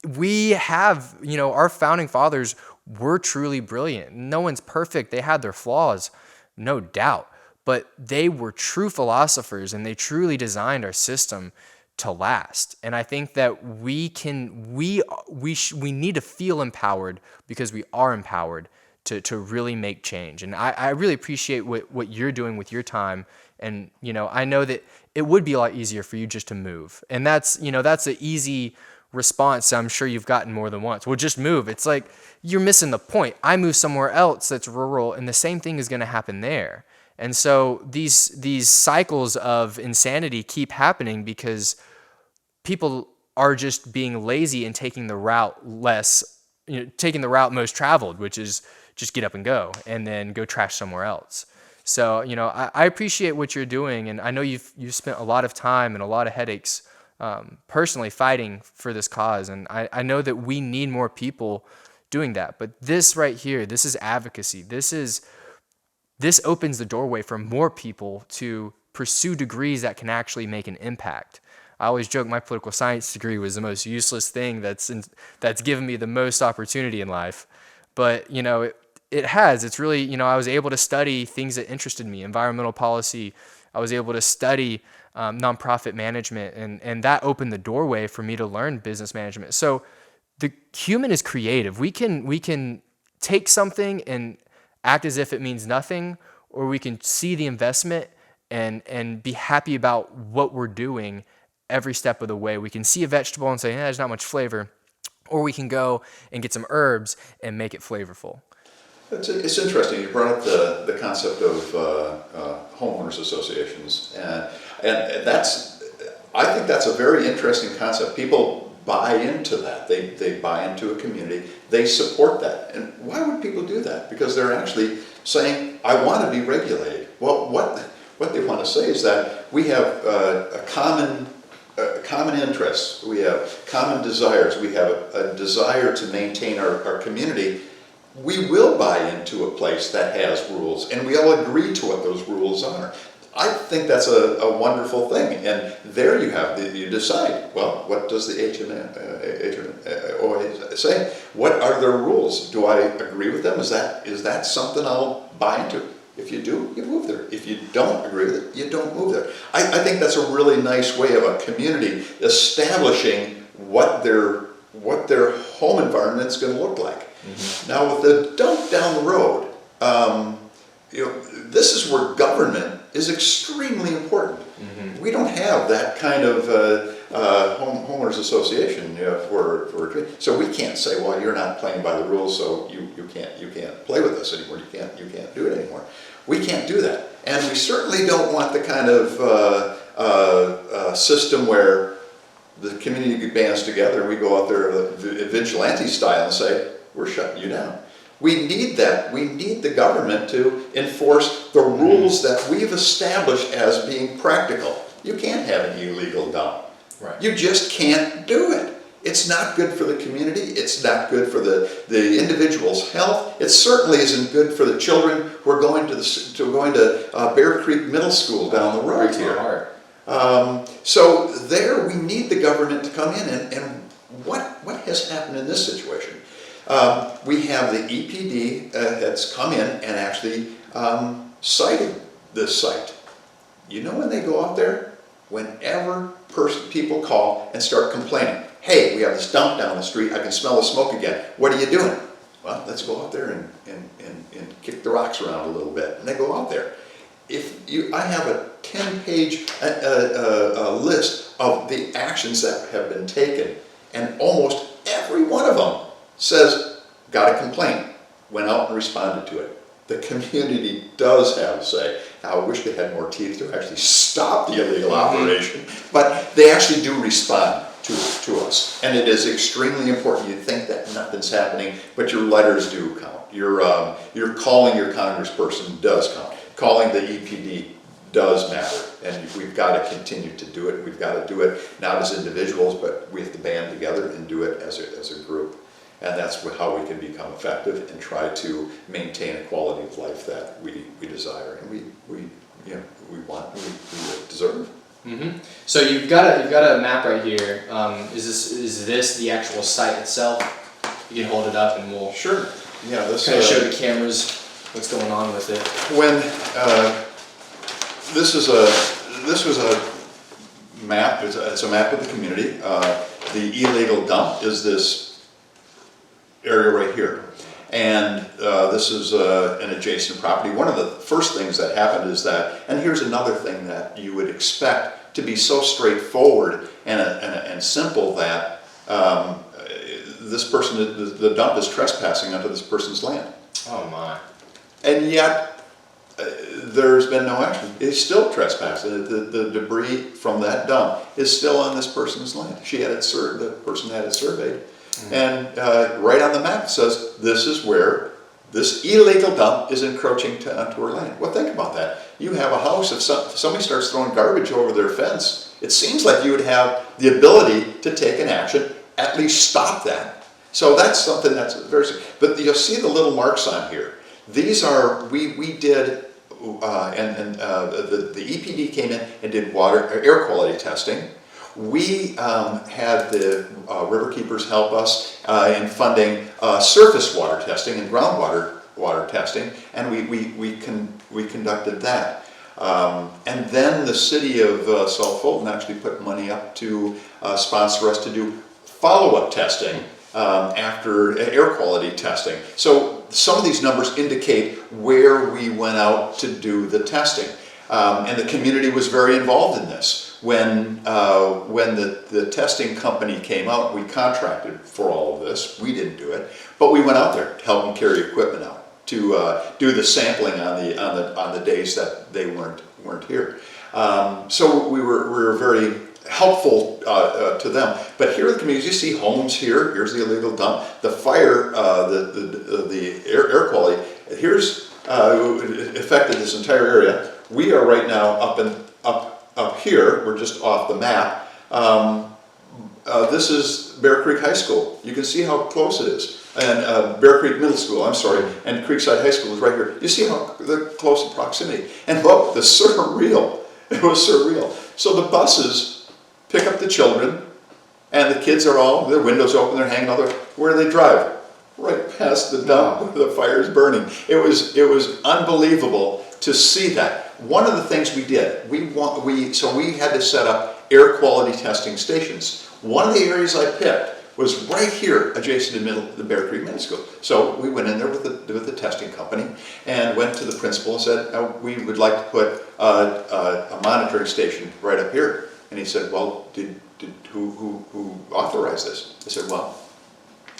We have, our founding fathers were truly brilliant. No one's perfect. They had their flaws, no doubt, but they were true philosophers, and they truly designed our system to last. And I think that we need to feel empowered, because we are empowered to really make change. And I really appreciate what you're doing with your time. And, I know that it would be a lot easier for you just to move. And that's an easy response I'm sure you've gotten more than once. Well, just move. It's like, you're missing the point. I move somewhere else that's rural, and the same thing is going to happen there. And so these cycles of insanity keep happening because people are just being lazy and taking the route most traveled, which is just get up and go, and then go trash somewhere else. So, I appreciate what you're doing, and I know you've spent a lot of time and a lot of headaches personally fighting for this cause, and I know that we need more people doing that. But this right here, this is advocacy. This opens the doorway for more people to pursue degrees that can actually make an impact. I always joke my political science degree was the most useless thing that's given me the most opportunity in life. But, it has. It's really, I was able to study things that interested me, environmental policy. I was able to study nonprofit management, and that opened the doorway for me to learn business management. So the human is creative. We can take something and act as if it means nothing, or we can see the investment and be happy about what we're doing every step of the way. We can see a vegetable and say, there's not much flavor, or we can go and get some herbs and make it flavorful. It's interesting. You brought up the concept of homeowners associations, and I think that's a very interesting concept. People buy into that. They buy into a community. They support that. And why would people do that? Because they're actually saying, I want to be regulated. Well, what they want to say is that we have a common interests. We have common desires. We have a desire to maintain our community. We will buy into a place that has rules, and we all agree to what those rules are. I think that's a wonderful thing, and there you decide, well, what does the HMO say? What are their rules? Do I agree with them? Is that something I'll buy into? If you do, you move there. If you don't agree with it, you don't move there. I think that's a really nice way of a community establishing what their home environment is going to look like. Mm-hmm. Now, with the dump down the road, this is where government is extremely important. Mm-hmm. We don't have that kind of homeowners association so we can't say, well, you're not playing by the rules, so you can't play with us anymore. You can't do it anymore. We can't do that, and we certainly don't want the kind of system where the community bands together and we go out there vigilante style and say, we're shutting you down. We need that. We need the government to enforce the rules that we've established as being practical. You can't have an illegal dump. Right. You just can't do it. It's not good for the community. It's not good for the individual's health. It certainly isn't good for the children who are going to Bear Creek Middle School down the road here. So there we need the government to come in, and what has happened in this situation? We have the EPD that's come in and actually cited this site. You know when they go out there? Whenever people call and start complaining, hey, we have this dump down the street, I can smell the smoke again. What are you doing? Well, let's go out there and kick the rocks around a little bit. And they go out there. I have a 10-page list of the actions that have been taken, and almost every one of them says, got a complaint, went out and responded to it. The community does have a say. Now, I wish they had more teeth to actually stop the illegal operation, but they actually do respond to us. And it is extremely important. You think that nothing's happening, but your letters do count. Your calling your congressperson does count. Calling the EPD does matter, and we've got to continue to do it. We've got to do it not as individuals, but we have to band together and do it as a group. And that's how we can become effective and try to maintain a quality of life that we desire and we want, we deserve. Mm-hmm. So you've got a map right here. Is this the actual site itself? You can hold it up and we'll Sure. Yeah, this kind of show the cameras what's going on with it. When this was a map. It's a map of the community. The illegal dump is this area right here, and this is an adjacent property. One of the first things that happened is that, and here's another thing that you would expect to be so straightforward and simple, that this person, the dump is trespassing onto this person's land. Oh my. And yet, there's been no action. It's still trespassing. The debris from that dump is still on this person's land. She had it the person had it surveyed. Mm-hmm. And right on the map it says, this is where this illegal dump is encroaching onto her land. Well, think about that. You have a house, if somebody starts throwing garbage over their fence, it seems like you would have the ability to take an action, at least stop that. So that's something that's very, but you'll see the little marks on here. These are, we did, the EPD came in and did air quality testing. We had the riverkeepers help us in funding surface water testing and groundwater testing, and we conducted that. And then the city of South Fulton actually put money up to sponsor us to do follow-up testing after air quality testing. So some of these numbers indicate where we went out to do the testing. And the community was very involved in this. When the testing company came out, we contracted for all of this. We didn't do it, but we went out there to help them carry equipment out to do the sampling on the days that they weren't here. So we were very helpful to them. But here are the communities. You see homes here. Here's the illegal dump. The fire, the air quality. Here's affected this entire area. We are right now up here. We're just off the map. This is Bear Creek High School. You can see how close it is. And Bear Creek Middle School, I'm sorry, and Creekside High School is right here. You see how the close in proximity. And look, the surreal. It was surreal. So the buses pick up the children, and the kids are all, their windows open, they're hanging out there. Where do they drive? Right past the dump where the fire is burning. It was unbelievable to see that. One of the things we did, so we had to set up air quality testing stations. One of the areas I picked was right here adjacent to the Bear Creek Middle School. So we went in there with the testing company and went to the principal and said, we would like to put a monitoring station right up here. And he said, well, who authorized this? I said, well,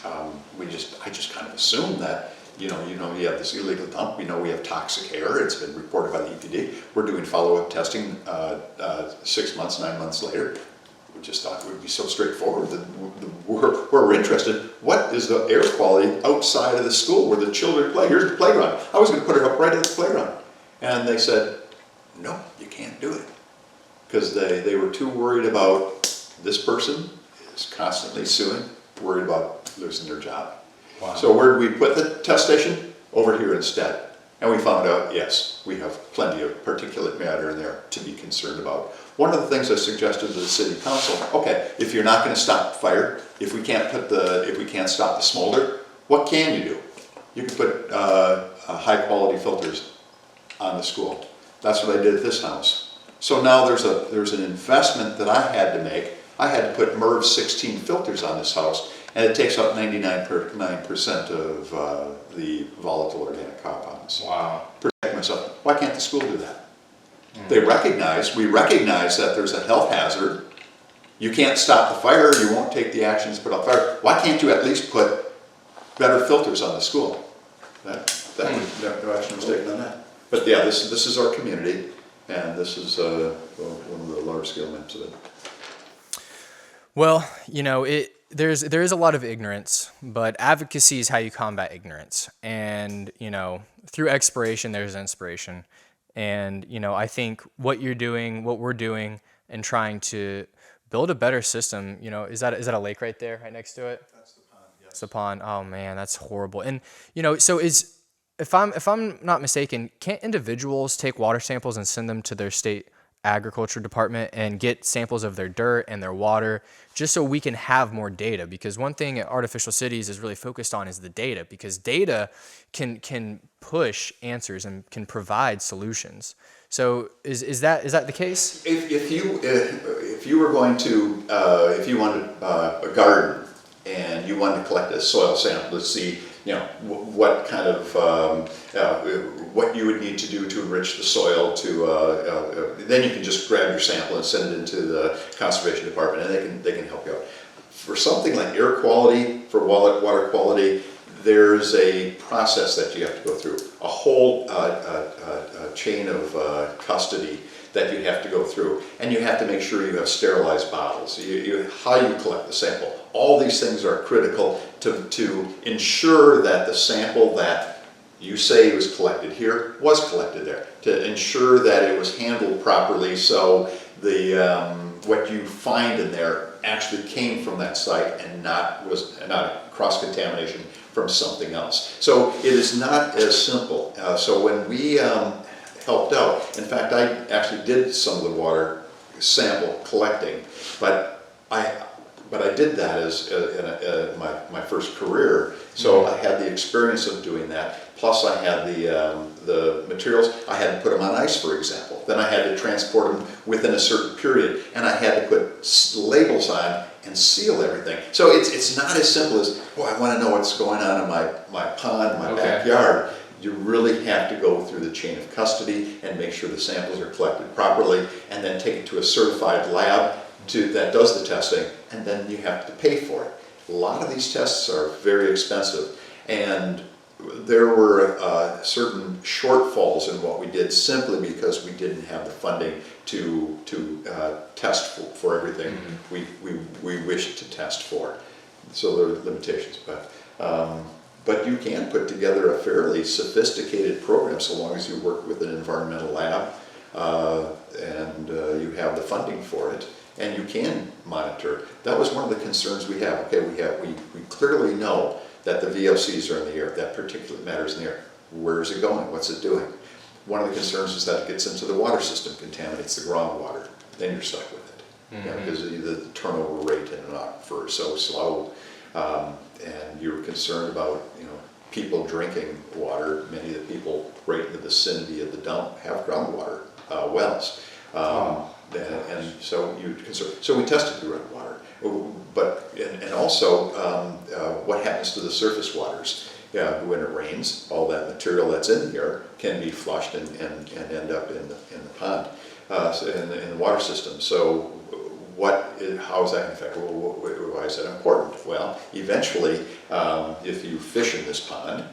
I just kind of assumed that, you have this illegal dump. We know we have toxic air. It's been reported by the EPD. We're doing follow-up testing 6 months, 9 months later. We just thought it would be so straightforward that we're interested. What is the air quality outside of the school where the children play? Here's the playground. I was going to put it up right at the playground. And they said, no, you can't do it. Because they were too worried about this person is constantly suing, worried about losing their job. Wow. So where did we put the test station? Over here instead. And we found out, yes, we have plenty of particulate matter in there to be concerned about. One of the things I suggested to the city council, okay, if you're not going to stop the fire, if we can't stop the smolder, what can you do? You can put high quality filters on the school. That's what I did at this house. So now there's an investment that I had to make. I had to put MERV 16 filters on this house, and it takes up 99% of the volatile organic compounds. Wow. Protect myself. Why can't the school do that? We recognize that there's a health hazard. You can't stop the fire, you won't take the actions to put out the fire. Why can't you at least put better filters on the school? No action was taken on that. But yeah, this is our community, and this is one of the large-scale maps of it. Well, there is a lot of ignorance, but advocacy is how you combat ignorance. And, through exploration, there's inspiration. And, I think what you're doing, what we're doing, and trying to build a better system, is that a lake right there, right next to it? That's the pond, Upon. Oh man, that's horrible. And so if I'm not mistaken, can't individuals take water samples and send them to their state agriculture department and get samples of their dirt and their water, just so we can have more data? Because one thing Artificial Cities is really focused on is the data, because data can push answers and can provide solutions. So is that the case? If you were going to if you wanted a garden and you wanted to collect a soil sample to see what kind of what you would need to do to enrich the soil, then you can just grab your sample and send it into the conservation department, and they can help you out. For something like air quality, for water quality, there's a process that you have to go through, a whole chain of custody that you have to go through, and you have to make sure you have sterilized bottles, how you collect the sample. All these things are critical to ensure that the sample that you say was collected here was collected there, to ensure that it was handled properly, so the what you find in there actually came from that site and not cross-contamination from something else. So it is not as simple. So when we helped out, in fact, I actually did some of the water sample collecting, but I did that as my first career. So I had the experience of doing that. Plus, I had the materials. I had to put them on ice, for example. Then I had to transport them within a certain period, and I had to put labels on and seal everything. So it's not as simple as, I want to know what's going on in my pond, my backyard. You really have to go through the chain of custody and make sure the samples are collected properly, and then take it to a certified lab that does the testing, and then you have to pay for it. A lot of these tests are very expensive, and there were certain shortfalls in what we did simply because we didn't have the funding to test for everything we wished to test for. So there are limitations, but you can put together a fairly sophisticated program so long as you work with an environmental lab and you have the funding for it, and you can monitor. That was one of the concerns we have. Okay, we clearly know that the VOCs are in the air, that particulate matter is in the air. Where is it going? What's it doing? One of the concerns is that it gets into the water system, contaminates the groundwater. Then you're stuck with it. Because the turnover rate in an aquifer is so slow, and you're concerned about people drinking water. Many of the people right in the vicinity of the dump have groundwater wells. And so so we tested the groundwater, but and also what happens to the surface waters? When it rains, all that material that's in the air can be flushed and end up in the pond, in the water system. So how is that affected? Why is that important? Well, eventually, if you fish in this pond,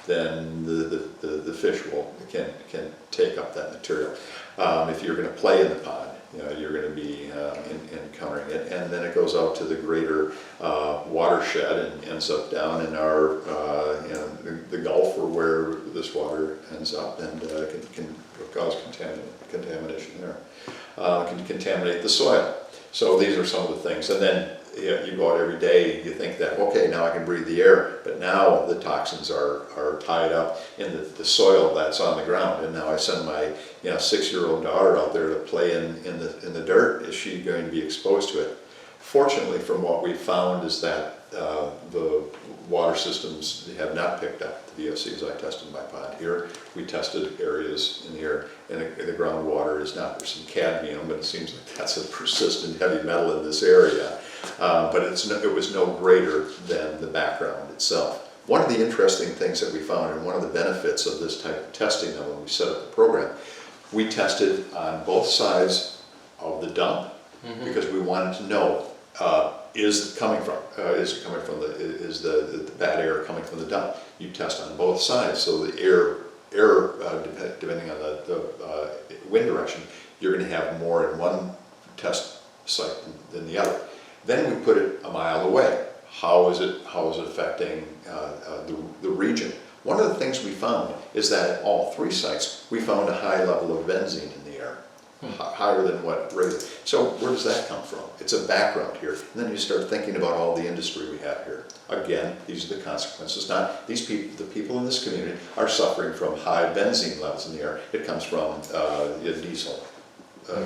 then the fish can take up that material. If you're going to play in the pond, you're going to be encountering it, and then it goes out to the greater watershed and ends up down in our the Gulf, or where this water ends up, and can cause contamination there. Can contaminate the soil. So these are some of the things, and then you go out every day, you think that, okay, now I can breathe the air, but now the toxins are tied up in the soil that's on the ground, and now I send my 6-year-old daughter out there to play in the dirt. Is she going to be exposed to it? Fortunately, from what we found is that the water systems have not picked up the VOCs. I tested my pond here. We tested areas in the air, and the groundwater is not. There's some cadmium, but it seems like that's a persistent heavy metal in this area. But it was no greater than the background itself. One of the interesting things that we found, and one of the benefits of this type of testing, though, when we set up the program, we tested on both sides of the dump because we wanted to know, is the bad air coming from the dump? You test on both sides, so the air depending on the wind direction, you're going to have more in one test site than the other. Then we put it a mile away. How is it affecting the region? One of the things we found is that at all 3 sites, we found a high level of benzene in the air. higher than what raised. So where does that come from? It's a background here. And then you start thinking about all the industry we have here. Again, these are the consequences. Not these people, the people in this community are suffering from high benzene levels in the air. It comes from diesel,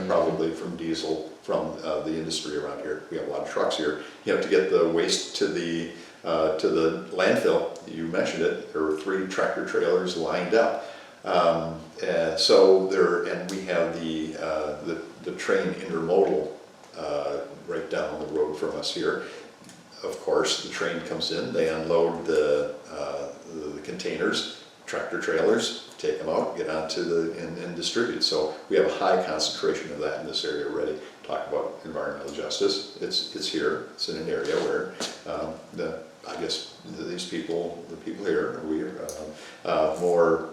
probably from diesel from the industry around here. We have a lot of trucks here. You have to get the waste to the landfill. You mentioned it. There were 3 tractor trailers lined up. So there, and we have the train intermodal right down the road from us here. Of course, the train comes in, they unload the containers, tractor trailers, take them out, get onto and distribute. So we have a high concentration of that in this area already. Talk about environmental justice. It's here. It's in an area where I guess these people, the people here, we are more.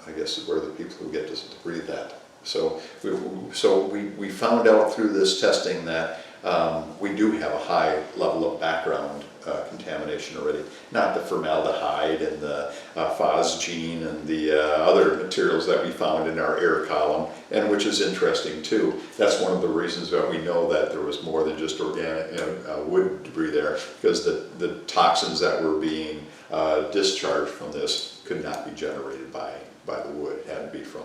I guess we're the people who get to breathe that. So we found out through this testing that we do have a high level of background contamination already. Not the formaldehyde and the phosgene and the other materials that we found in our air column, and which is interesting too. That's one of the reasons that we know that there was more than just organic wood debris there, because the toxins that were being discharged from this could not be generated by the wood. It had to be from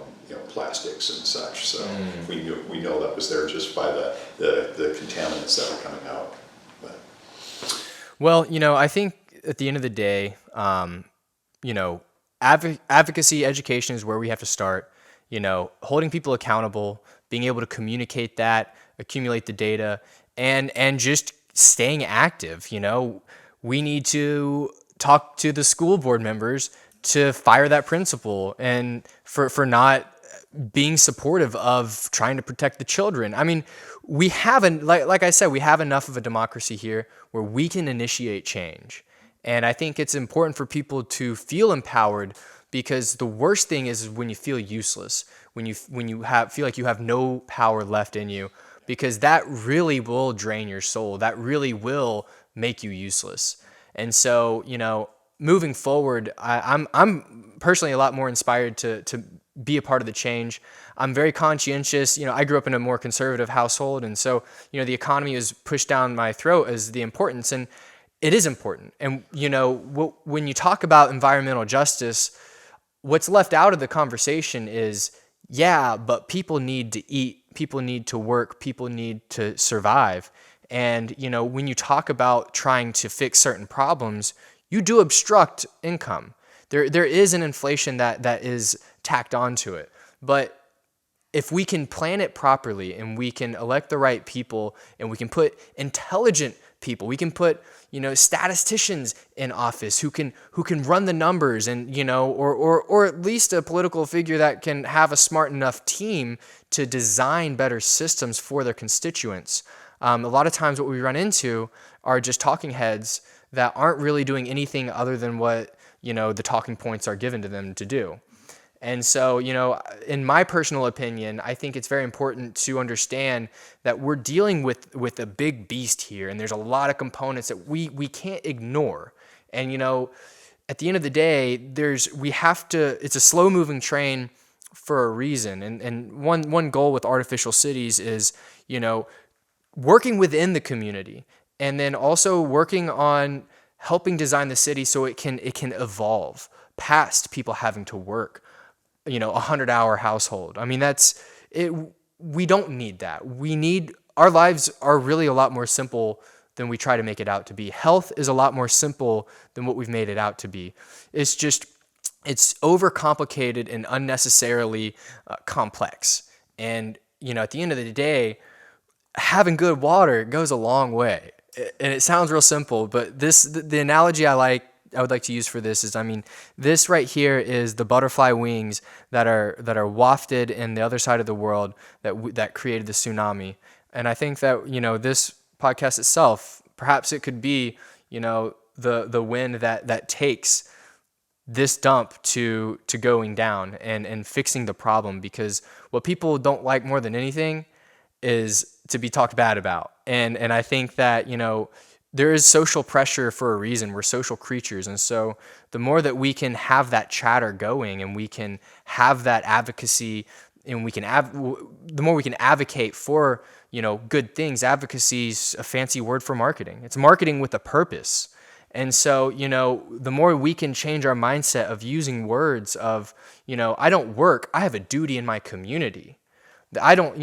plastics and such. So we know that was there just by the contaminants that were coming out. But. Well, I think at the end of the day, advocacy education is where we have to start. Holding people accountable, being able to communicate that, accumulate the data, and just staying active. We need to talk to the school board members to fire that principal and for not being supportive of trying to protect the children. I mean, we haven't, like I said, we have enough of a democracy here where we can initiate change. And I think it's important for people to feel empowered, because the worst thing is when you feel useless, when you feel like you have no power left in you, because that really will drain your soul. That really will make you useless. And so, moving forward, I'm personally a lot more inspired to be a part of the change. I'm very conscientious. I grew up in a more conservative household, and so the economy is pushed down my throat as the importance, and it is important. And when you talk about environmental justice, what's left out of the conversation is, but people need to eat, people need to work, people need to survive. And when you talk about trying to fix certain problems, you do obstruct income. There is an inflation that is tacked onto it. But if we can plan it properly and we can elect the right people and we can put intelligent people, we can put statisticians in office who can run the numbers, and or at least a political figure that can have a smart enough team to design better systems for their constituents. A lot of times what we run into are just talking heads that aren't really doing anything other than what the talking points are given to them to do. And so, in my personal opinion, I think it's very important to understand that we're dealing with a big beast here, and there's a lot of components that we can't ignore. And at the end of the day, it's a slow moving train for a reason. And one goal with artificial cities is working within the community, and then also working on helping design the city so it can evolve past people having to work 100-hour household. I mean, that's it. We don't need that. Our lives are really a lot more simple than we try to make it out to be. Health is a lot more simple than what we've made it out to be. It's overcomplicated and unnecessarily complex. And at the end of the day, having good water goes a long way. And it sounds real simple, but the analogy I would like to use for this is, this right here is the butterfly wings that are wafted in the other side of the world that created the tsunami. And I think that this podcast itself, perhaps it could be the wind that takes this dump to going down and fixing the problem, because what people don't like more than anything is to be talked bad about. And I think that there is social pressure for a reason. We're social creatures. And so the more that we can have that chatter going and we can have that advocacy and the more we can advocate for, good things. Advocacy's a fancy word for marketing. It's marketing with a purpose. And so, the more we can change our mindset of using words of, I don't work, I have a duty in my community. I don't,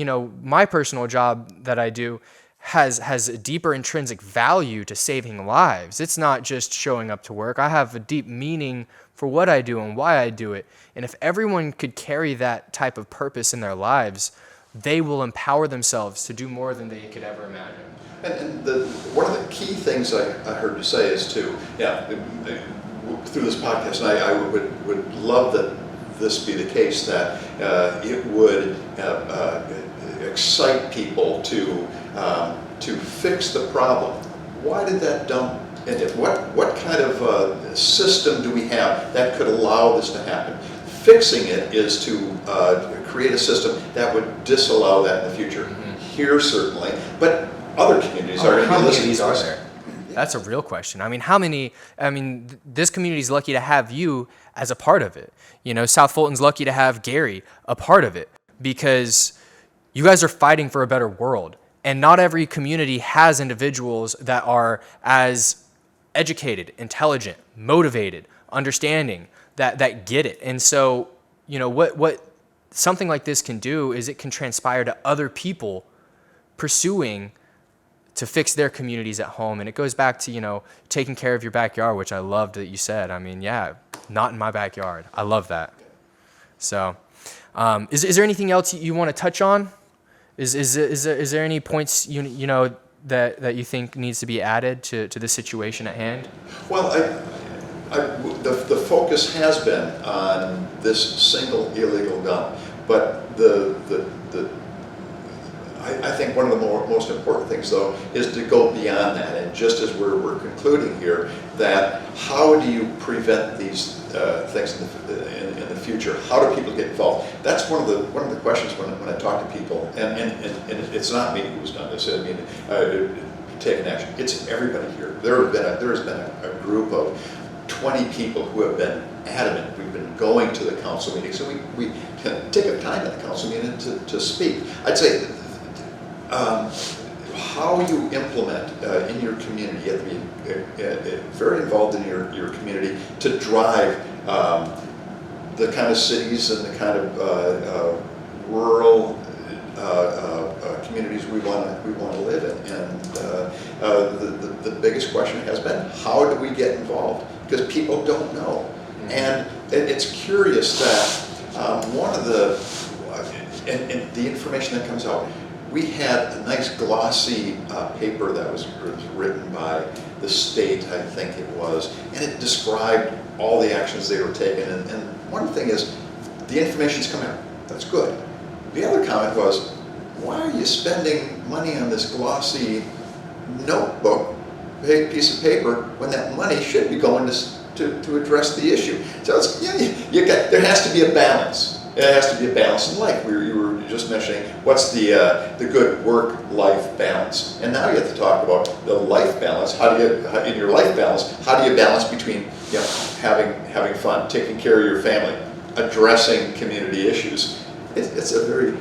my personal job that I do has a deeper intrinsic value to saving lives. It's not just showing up to work. I have a deep meaning for what I do and why I do it. And if everyone could carry that type of purpose in their lives, they will empower themselves to do more than they could ever imagine. And one of the key things I heard you say is through this podcast, and I would love that this be the case, that it would excite people to fix the problem. Why did that dump in it? What kind of system do we have that could allow this to happen? Fixing it is to create a system that would disallow that in the future. Mm-hmm. Here certainly, but other communities are going to be listening to us. That's a real question. This community is lucky to have you as a part of it. South Fulton's lucky to have Gary a part of it, because you guys are fighting for a better world. And not every community has individuals that are as educated, intelligent, motivated, understanding, that get it. And so, what something like this can do is it can transpire to other people pursuing to fix their communities at home. And it goes back to, taking care of your backyard, which I loved that you said. Not in my backyard. I love that. So, is there anything else you want to touch on? Is there any points that you think needs to be added to the situation at hand? Well, the focus has been on this single illegal dump, but I think one of the most important things, though, is to go beyond that. And just as we're concluding here, that how do you prevent these things in the future? How do people get involved? That's one of the questions when I talk to people. And it's not me who's done this. Taken action. It's everybody here. There has been a group of 20 people who have been adamant. We've been going to the council meeting, so we take up time at the council meeting to speak. I'd say. How you implement in your community, you have to be very involved in your community to drive the kind of cities and the kind of rural communities we want to live in. And the biggest question has been, how do we get involved? Because people don't know. Mm-hmm. And it's curious that one of the information that comes out. We had a nice glossy paper that was written by the state, I think it was, and it described all the actions they were taking. And one thing is, the information's coming out. That's good. The other comment was, why are you spending money on this glossy notebook, piece of paper, when that money should be going to address the issue? So there has to be a balance. It has to be a balance in life. You were just mentioning what's the good work-life balance, and now you have to talk about the life balance. In your life balance, how do you balance between having fun, taking care of your family, addressing community issues? It's a very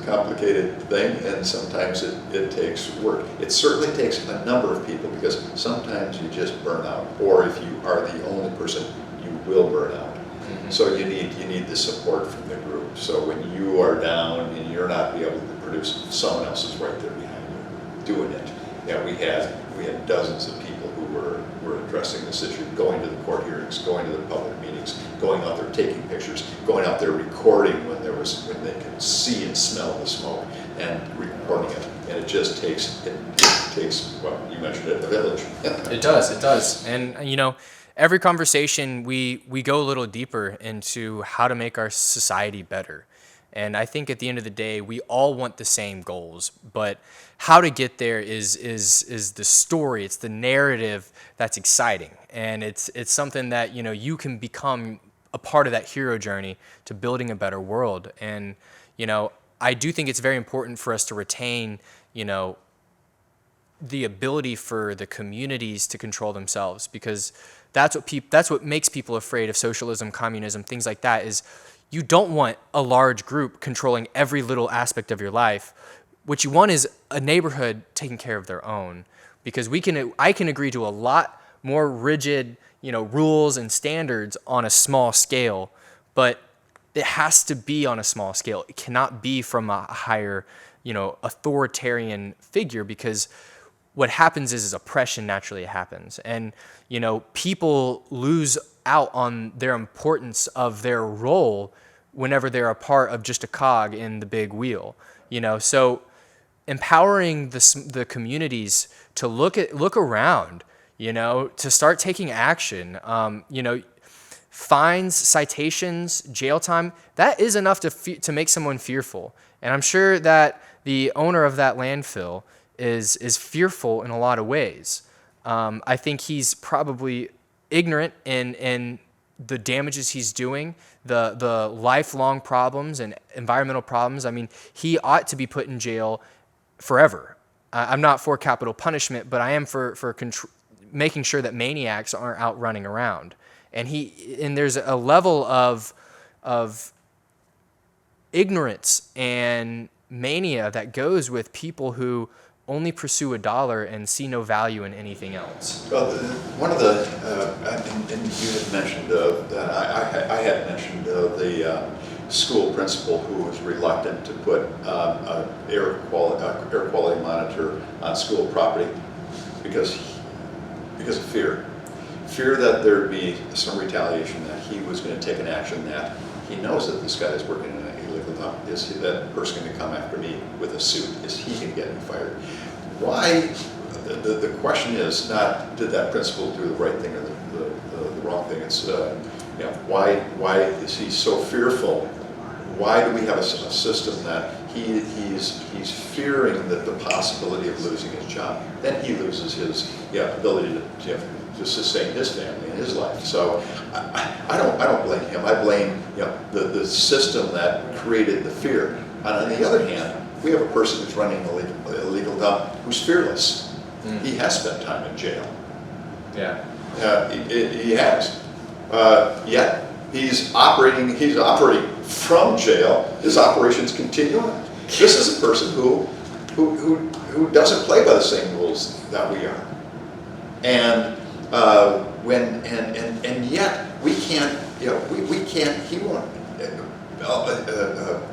complicated thing, and sometimes it takes work. It certainly takes a number of people, because sometimes you just burn out, or if you are the only person, you will burn out. So you need the support from the group. So when you are down and you're not able to produce, someone else is right there behind you doing it. Yeah, we had dozens of people who were addressing this issue, going to the court hearings, going to the public meetings, going out there taking pictures, going out there recording when they could see and smell the smoke, and recording it. And it just takes well, you mentioned it, a village. It does. And every conversation, we go a little deeper into how to make our society better. And I think at the end of the day, we all want the same goals, but how to get there is the story. It's the narrative that's exciting. And it's something that, you can become a part of that hero journey to building a better world. And, I do think it's very important for us to retain, the ability for the communities to control themselves, because that's what makes people afraid of socialism, communism, things like that. Is you don't want a large group controlling every little aspect of your life. What you want is a neighborhood taking care of their own, because I can agree to a lot more rigid, rules and standards on a small scale, but it has to be on a small scale. It cannot be from a higher, authoritarian figure, because what happens is oppression naturally happens. And, people lose out on their importance of their role whenever they're a part of just a cog in the big wheel, So empowering the communities to look around, to start taking action, fines, citations, jail time, that is enough to make someone fearful. And I'm sure that the owner of that landfill is fearful in a lot of ways. I think he's probably ignorant in the damages he's doing, the lifelong problems and environmental problems. I mean, he ought to be put in jail forever. I'm not for capital punishment, but I am for making sure that maniacs aren't out running around. And there's a level of ignorance and mania that goes with people who only pursue $1 and see no value in anything else. Well, one of the, and you had mentioned, I had mentioned the school principal who was reluctant to put an air quality monitor on school property because of fear. Fear that there'd be some retaliation, that he was going to take an action, that he knows that this guy is working in an illegal dump. Is that person going to come after me with a suit? Is he going to get me fired? Why? The question is not, did that principal do the right thing or the wrong thing? It's why is he so fearful? Why do we have a system that he's fearing that the possibility of losing his job? Then he loses his ability to sustain his family and his life. So I don't blame him. I blame the system that created the fear. And on the other hand, we have a person who's running an illegal dump who's fearless. He has spent time in jail. Yeah. He has. Yet he's operating from jail. His operations continue on. This is a person who doesn't play by the same rules that we are. And yet we can't, he won't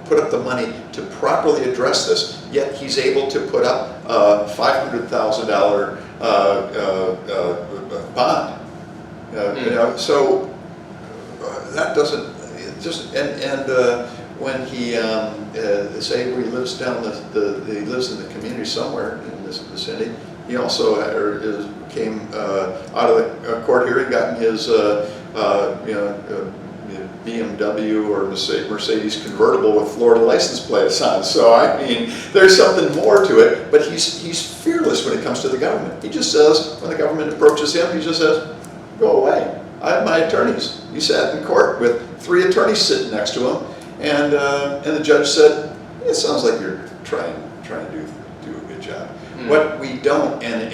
put up the money to properly address this, yet he's able to put up a $500,000 bond. So that doesn't when he say he lives down he lives in the community somewhere in this vicinity. He also came out of the court hearing, gotten his BMW or Mercedes convertible with Florida license plates on. So I mean, there's something more to it. But he's fearless when it comes to the government. He just says, when the government approaches him, he just says, "Go away. I have my attorneys." He sat in court with 3 attorneys sitting next to him, and the judge said, "It sounds like you're trying to do a good job." What we don't, and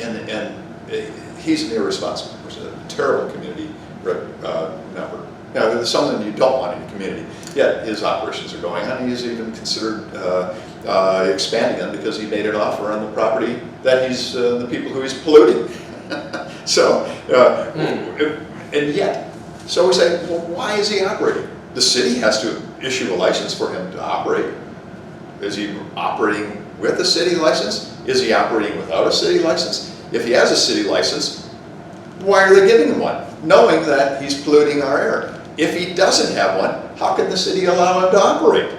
he's an irresponsible person, a terrible community member. Now, there's something you don't want in a community, yet his operations are going on. He's even considered expanding them because he made an offer on the property that he's, the people who he's polluting. So, and yet, so we say, well, why is he operating? The city has to issue a license for him to operate. Is he operating with a city license? Is he operating without a city license? If he has a city license, why are they giving him one? Knowing that he's polluting our air. If he doesn't have one, how can the city allow him to operate?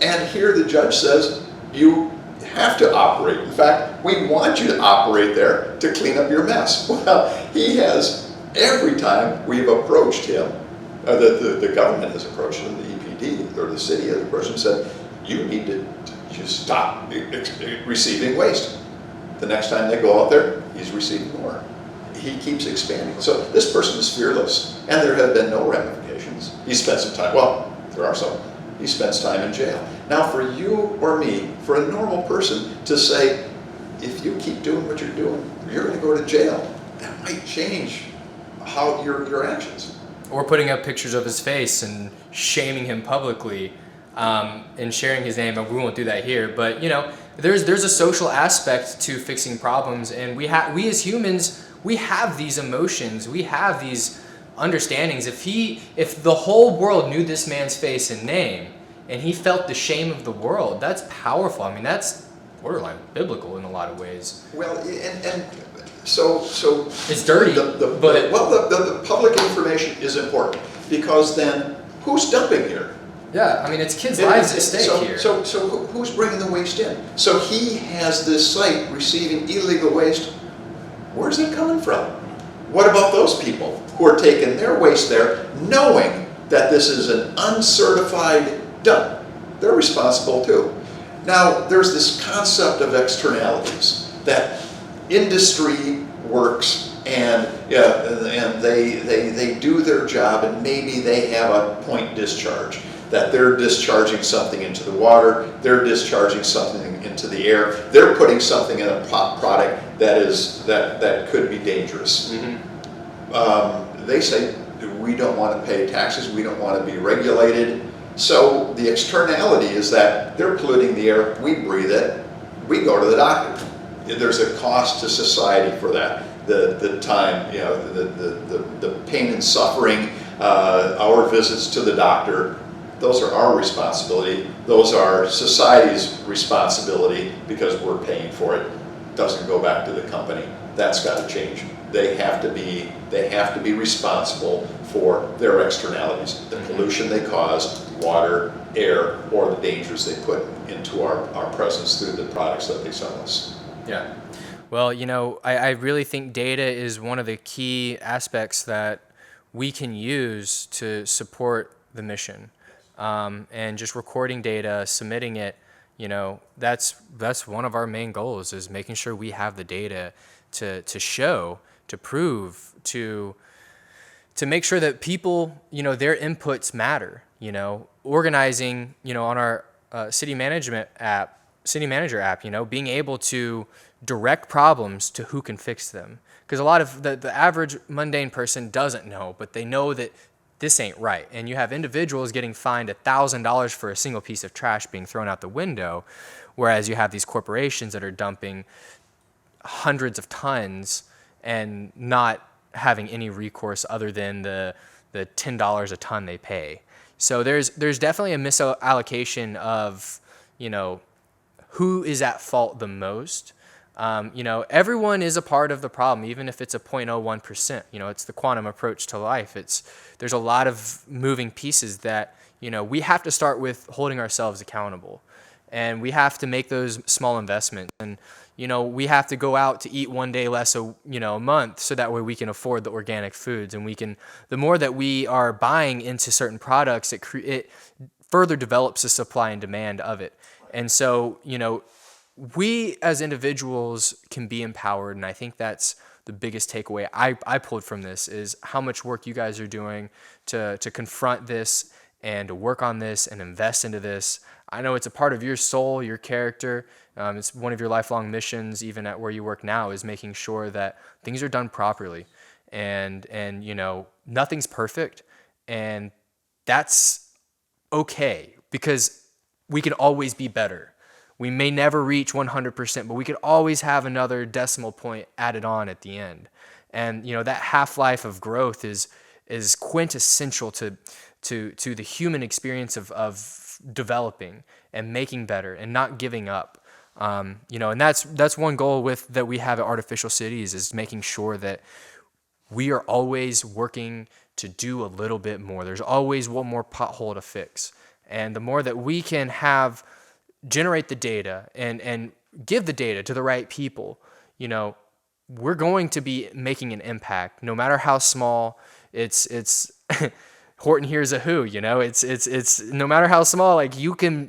And here the judge says, you have to operate. In fact, we want you to operate there to clean up your mess. Well, he has, every time we've approached him, the government has approached him, the EPD, or the city has approached him and said, you need to just stop receiving waste. The next time they go out there, he's receiving more. He keeps expanding. So this person is fearless, and there have been no ramifications. He spent some time, well, there are some. He spends time in jail. Now for you or me, for a normal person to say, if you keep doing what you're doing, you're going to go to jail, that might change how your actions. or putting up pictures of his face and shaming him publicly, and sharing his name. We won't do that here, but there's a social aspect to fixing problems, and we as humans, we have these emotions, we have these understandings. If the whole world knew this man's face and name, and he felt the shame of the world, that's powerful. I mean, that's borderline biblical in a lot of ways. Well, and so it's dirty, but the public information is important, because then who's dumping here? Yeah, I mean, it's kids' lives at stake here. So who's bringing the waste in? So he has this site receiving illegal waste. Where's it coming from? What about those people who are taking their waste there, knowing that this is an uncertified dump? They're responsible too. Now, there's this concept of externalities, that industry works and they do their job, and maybe they have a point discharge, that they're discharging something into the water, they're discharging something into the air, they're putting something in a product that could be dangerous. Mm-hmm. They say, we don't want to pay taxes, we don't want to be regulated. So the externality is that they're polluting the air, we breathe it, we go to the doctor. There's a cost to society for that. The time, the pain and suffering, our visits to the doctor, those are our responsibility. Those are society's responsibility, because we're paying for it. Doesn't go back to the company. That's got to change. They have to be responsible for their externalities, the pollution they cause, water, air, or the dangers they put into our presence through the products that they sell us. Yeah. Well, I really think data is one of the key aspects that we can use to support the mission. And just recording data, submitting it, that's one of our main goals, is making sure we have the data to show, to prove, to make sure that people, their inputs matter. Organizing, on our city manager app, being able to direct problems to who can fix them. Because a lot of the average mundane person doesn't know, but they know that this ain't right. And you have individuals getting fined $1,000 for a single piece of trash being thrown out the window, whereas you have these corporations that are dumping hundreds of tons and not having any recourse other than the $10 a ton they pay. So there's definitely a misallocation of, who is at fault the most. Everyone is a part of the problem, even if it's a 0.01%. It's the quantum approach to life. There's a lot of moving pieces that, we have to start with holding ourselves accountable, and we have to make those small investments. And, we have to go out to eat one day less a month, so that way we can afford the organic foods, and the more that we are buying into certain products, it further develops the supply and demand of it. And so, we as individuals can be empowered, and I think that's the biggest takeaway I pulled from this, is how much work you guys are doing to confront this and to work on this and invest into this. I know it's a part of your soul, your character. It's one of your lifelong missions, even at where you work now, is making sure that things are done properly. And nothing's perfect, and that's okay, because we can always be better. We may never reach 100%, but we could always have another decimal point added on at the end. And that half-life of growth is quintessential to the human experience of developing and making better and not giving up. And that's one goal that we have at Artificial Cities, is making sure that we are always working to do a little bit more. There's always one more pothole to fix. And the more that we can generate the data and give the data to the right people, we're going to be making an impact, no matter how small. It's Horton here's a who, it's no matter how small, like you can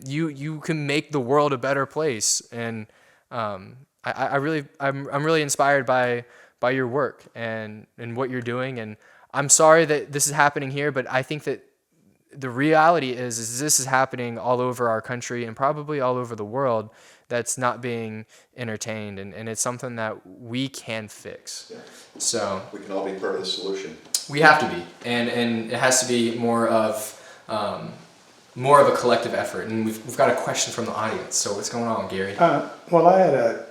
make the world a better place. And I'm really inspired by your work and what you're doing. And I'm sorry that this is happening here, but I think that the reality is this is happening all over our country and probably all over the world, that's not being entertained, and it's something that we can fix. Yeah. So we can all be part of the solution. We have to be, and it has to be more of a collective effort. And we've got a question from the audience. So what's going on, Gary? Well, I had a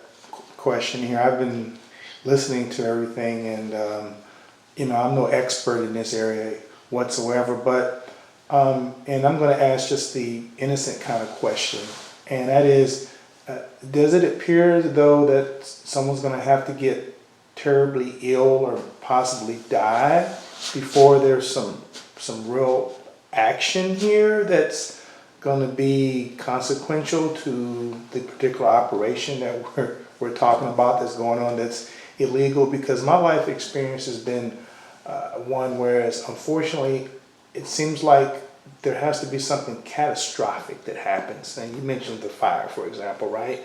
question here. I've been listening to everything, and I'm no expert in this area whatsoever, but and I'm going to ask just the innocent kind of question, and that is, does it appear as though that someone's going to have to get terribly ill or possibly die before there's some real action here that's going to be consequential to the particular operation that we're talking about that's going on that's illegal? Because my life experience has been one whereas unfortunately it seems like there has to be something catastrophic that happens. And you mentioned the fire, for example, right?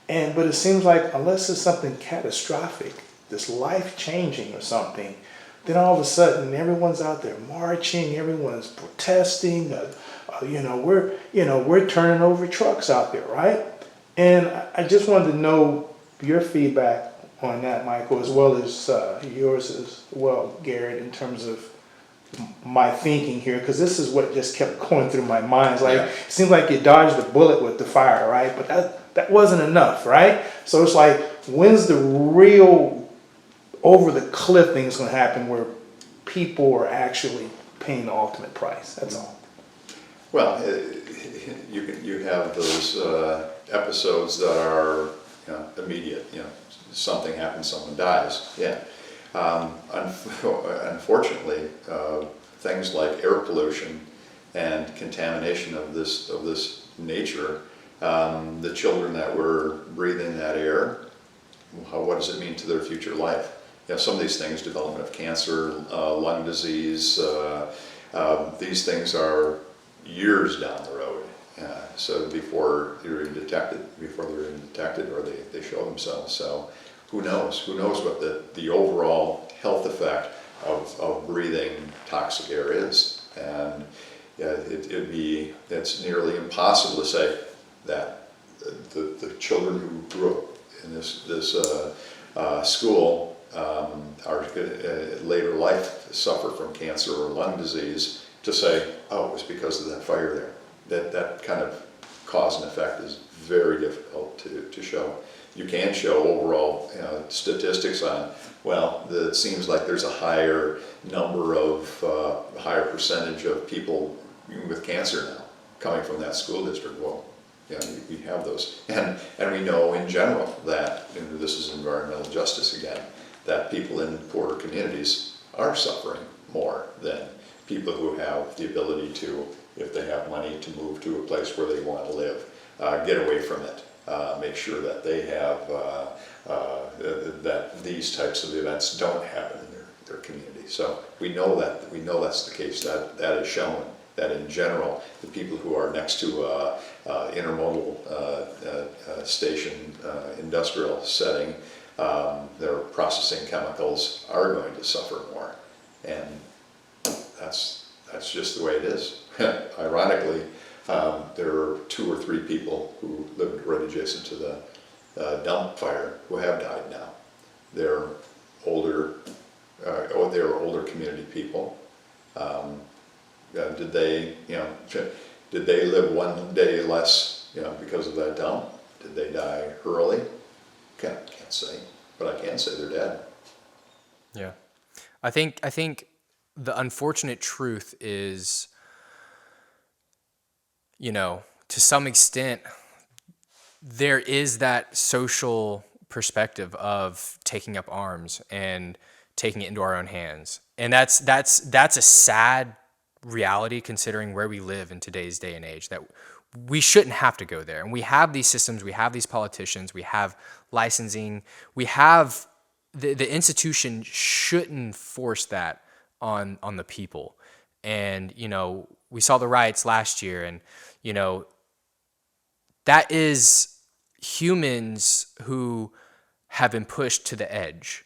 But it seems like unless it's something catastrophic, this life-changing or something, then all of a sudden everyone's out there marching, everyone's protesting. We're turning over trucks out there, right? And I just wanted to know your feedback on that, Michael, as well as yours as well, Garrett, in terms of my thinking here, because this is what just kept going through my mind. It's like, It seems like you dodged a bullet with the fire, right? But that wasn't enough, right? So it's like, when's the real over the cliff thing is going to happen where people are actually paying the ultimate price? That's all. Well, you have those episodes that are immediate. Something happens, someone dies. Yeah. Unfortunately, things like air pollution and contamination of this nature, the children that were breathing that air, what does it mean to their future life? Some of these things, development of cancer, lung disease, these things are years down the road. So before they're even detected, or they show themselves. So who knows? Who knows what the overall health effect of breathing toxic air is? And it's nearly impossible to say that the children who grew up in this school are later life suffer from cancer or lung disease, to say, oh, it was because of that fire there. That kind of cause and effect is very difficult to show. You can show overall statistics on, it seems like there's a higher percentage of people with cancer now coming from that school district. Well, we have those. And we know in general that, and this is environmental justice again, that people in poorer communities are suffering more than people who have the ability to, if they have money, to move to a place where they want to live, get away from it, make sure that they have, that these types of events don't happen in their community. So we know that's the case. That is shown that in general, the people who are next to intermodal station, industrial setting, they're processing chemicals, are going to suffer more, and that's just the way it is. Ironically, there are 2 or 3 people who lived right adjacent to the dump fire who have died now. They're older community people. Did they live one day less, because of that dump? Did they die early? Can't say, but I can say they're dead. Yeah, I think the unfortunate truth is, to some extent, there is that social perspective of taking up arms and taking it into our own hands, and that's a sad reality considering where we live in today's day and age, that we shouldn't have to go there. And we have these systems, we have these politicians, we have licensing, we have the institution shouldn't force that on the people. And we saw the riots last year, and that is humans who have been pushed to the edge,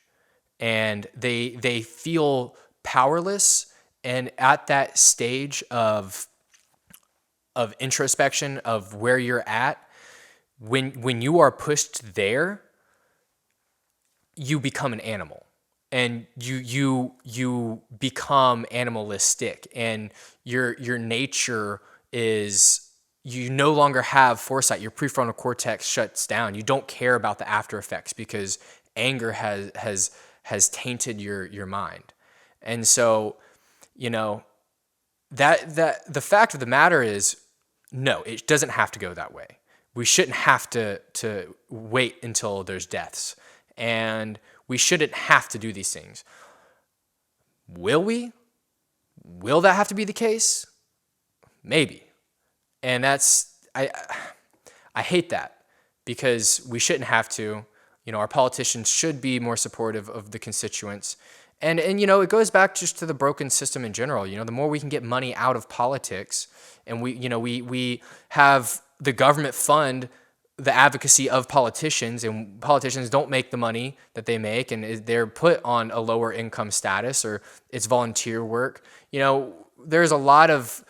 and they feel powerless. And at that stage of introspection of where you're at, when you are pushed there, you become an animal. and you become animalistic, and your nature is, you no longer have foresight. Your prefrontal cortex shuts down. You don't care about the after effects because anger has tainted your mind. And so, you know, that the fact of the matter is, no, it doesn't have to go that way. We shouldn't have to wait until there's deaths, and we shouldn't have to do these things. Will we? Will that have to be the case? Maybe. And I hate that, because we shouldn't have to. You know, our politicians should be more supportive of the constituents. And you know, it goes back just to the broken system in general. You know, the more we can get money out of politics, and we have the government fund the advocacy of politicians, and politicians don't make the money that they make, and they're put on a lower income status, or it's volunteer work. You know, there's a lot of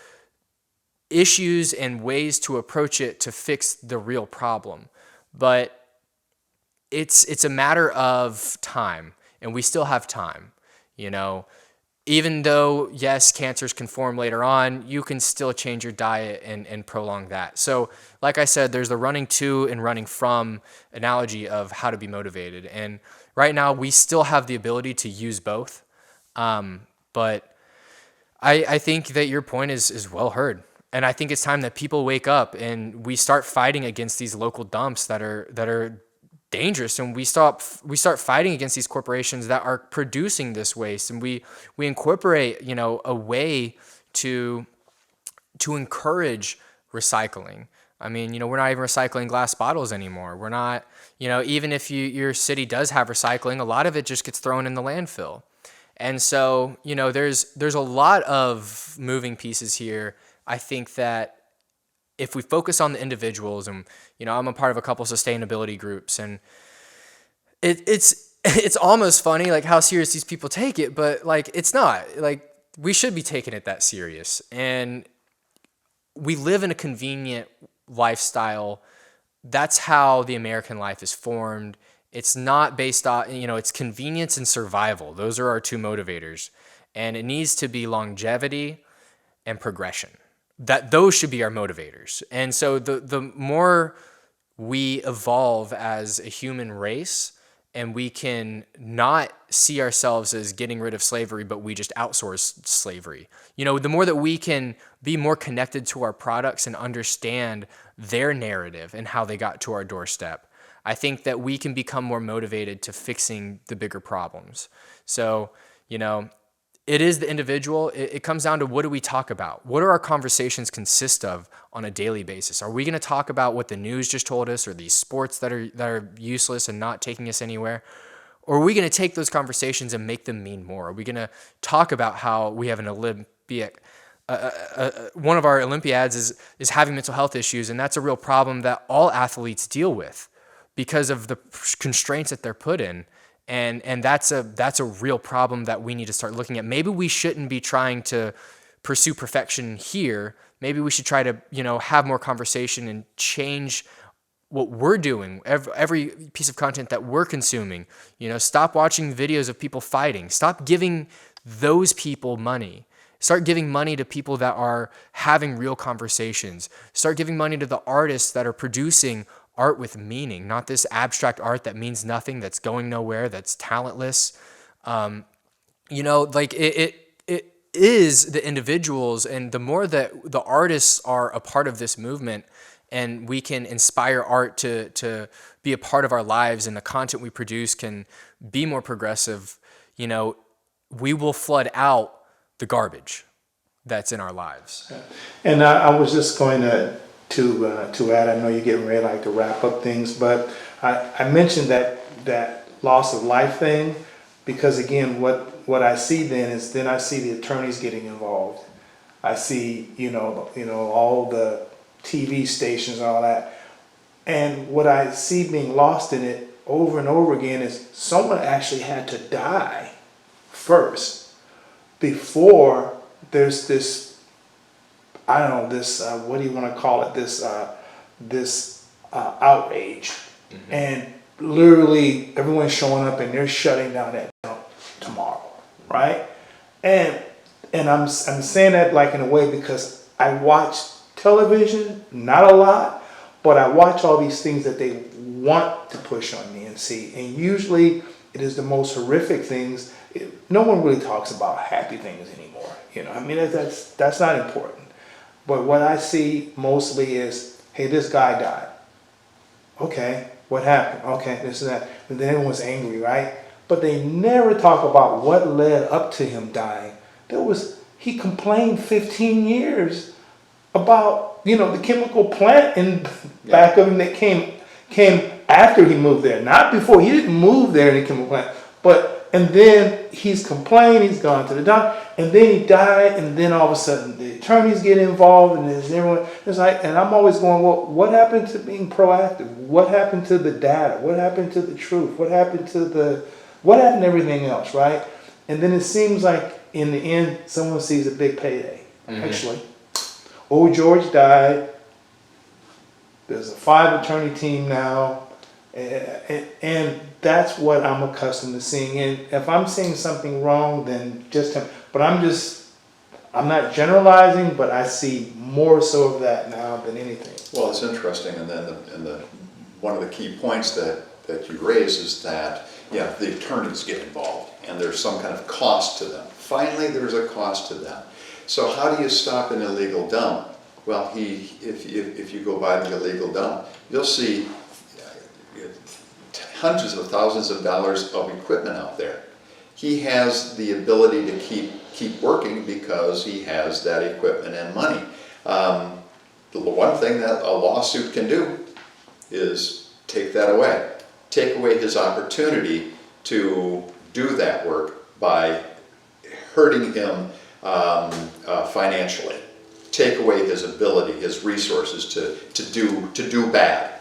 issues and ways to approach it to fix the real problem. But it's a matter of time, and we still have time. You know, even though, yes, cancers can form later on, you can still change your diet and prolong that. So like I said, there's the running to and running from analogy of how to be motivated. And right now we still have the ability to use both. But I think that your point is well heard. And I think it's time that people wake up and we start fighting against these local dumps that are dangerous, and we start fighting against these corporations that are producing this waste, and we incorporate, you know, a way to encourage recycling. I mean, you know, we're not even recycling glass bottles anymore. We're not, you know, even if your city does have recycling, a lot of it just gets thrown in the landfill. And so, you know, there's a lot of moving pieces here. I think that if we focus on the individuals, and, you know, I'm a part of a couple sustainability groups, and it's almost funny, like, how serious these people take it, but like, it's not. Like, we should be taking it that serious. And we live in a convenient lifestyle. That's how the American life is formed. It's not based on, you know, it's convenience and survival. Those are our two motivators. And it needs to be longevity and progression. Those should be our motivators. And so the more we evolve as a human race, and we can not see ourselves as getting rid of slavery, but we just outsource slavery. You know, the more that we can be more connected to our products and understand their narrative and how they got to our doorstep, I think that we can become more motivated to fixing the bigger problems. So, you know, it is the individual. It comes down to, what do we talk about? What do our conversations consist of on a daily basis? Are we going to talk about what the news just told us, or these sports that are useless and not taking us anywhere? Or are we going to take those conversations and make them mean more? Are we going to talk about how we have an Olympic, one of our Olympiads is having mental health issues, and that's a real problem that all athletes deal with because of the constraints that they're put in. And that's a real problem that we need to start looking at. Maybe we shouldn't be trying to pursue perfection here. Maybe we should try to, you know, have more conversation and change what we're doing, every piece of content that we're consuming. You know, stop watching videos of people fighting. Stop giving those people money. Start giving money to people that are having real conversations. Start giving money to the artists that are producing art with meaning, not this abstract art that means nothing, that's going nowhere, that's talentless. You know, like it is the individuals, and the more that the artists are a part of this movement, and we can inspire art to be a part of our lives, and the content we produce can be more progressive, you know, we will flood out the garbage that's in our lives. And I was just going to add, I know you're getting ready like to wrap up things, but I mentioned that loss of life thing, because again, what I see then I see the attorneys getting involved. I see, you know, all the TV stations and all that. And what I see being lost in it over and over again is someone actually had to die first before there's this, I don't know, this, what do you want to call it, this outrage. Mm-hmm. And literally everyone's showing up and they're shutting down that dump. right? And I'm saying that like in a way because I watch television, not a lot, but I watch all these things that they want to push on me and see. And usually it is the most horrific things. No one really talks about happy things anymore. I mean, that's not important. But what I see mostly is, hey, this guy died. Okay, what happened? Okay, this and that. And then everyone's angry, right? But they never talk about what led up to him dying. He complained 15 years about, the chemical plant in back of him that came after he moved there, not before. He didn't move there in the chemical plant, and then he's complained, he's gone to the doctor, and then he died, and then all of a sudden the attorneys get involved, and there's everyone. It's like, and I'm always going, well, what happened to being proactive? What happened to the data? What happened to the truth? What happened to everything else, right? And then it seems like in the end, someone sees a big payday. Actually, old George died. There's a 5-attorney team now. And that's what I'm accustomed to seeing. And if I'm seeing something wrong, then just him. But I'm not generalizing, but I see more so of that now than anything. Well, it's interesting, and then one of the key points that you raise is that, the attorneys get involved, and there's some kind of cost to them. Finally, there's a cost to them. So how do you stop an illegal dump? Well, if you go by the illegal dump, you'll see hundreds of thousands of dollars of equipment out there. He has the ability to keep working because he has that equipment and money. The one thing that a lawsuit can do is take that away. Take away his opportunity to do that work by hurting him financially. Take away his ability, his resources to do bad.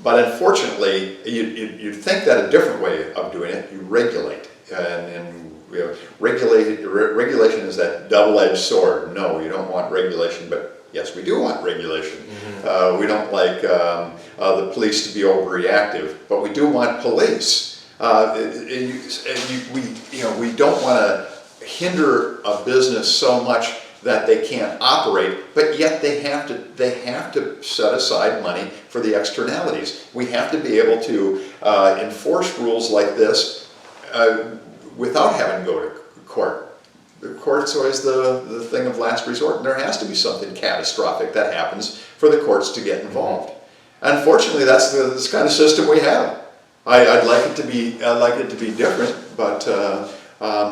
But unfortunately, you'd think that a different way of doing it, you regulate. And regulation is that double-edged sword. No, you don't want regulation, but yes, we do want regulation. We don't like the police to be overreactive, but we do want police. We don't want to hinder a business so much that they can't operate, but yet they have to set aside money for the externalities. We have to be able to enforce rules like this without having to go to court. The court's always the thing of last resort, and there has to be something catastrophic that happens for the courts to get involved. Unfortunately, that's the kind of system we have. I'd like it to be different, but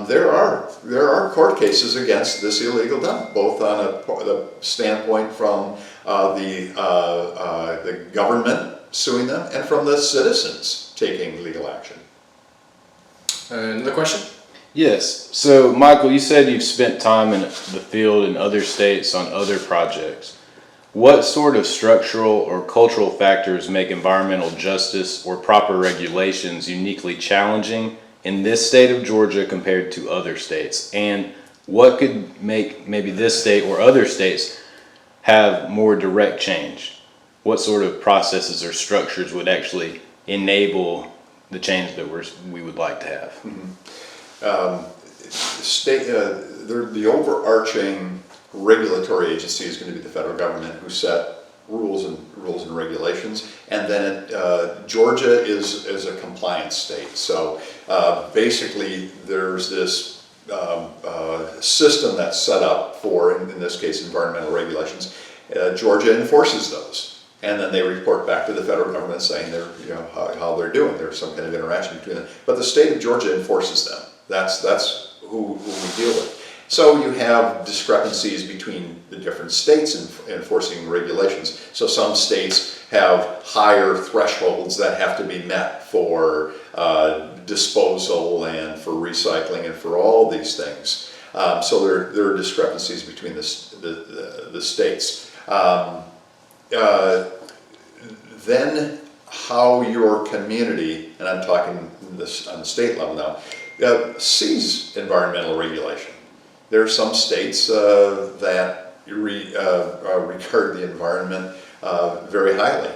there are court cases against this illegal dump, both on the standpoint from the government suing them and from the citizens taking legal action. Another question? Yes. So, Michael, you said you've spent time in the field in other states on other projects. What sort of structural or cultural factors make environmental justice or proper regulations uniquely challenging in this state of Georgia compared to other states? And what could make maybe this state or other states have more direct change? What sort of processes or structures would actually enable the change that we would like to have? The overarching regulatory agency is going to be the federal government, who set rules and regulations, and then Georgia is a compliance state. So basically, there's this system that's set up for, in this case, environmental regulations. Georgia enforces those, and then they report back to the federal government saying how they're doing. There's some kind of interaction between them, but the state of Georgia enforces them. That's who we deal with. So you have discrepancies between the different states in enforcing regulations. So some states have higher thresholds that have to be met for disposal and for recycling and for all these things. So there are discrepancies between the states. Then how your community, and I'm talking this on the state level now, sees environmental regulation. There are some states that regard the environment very highly,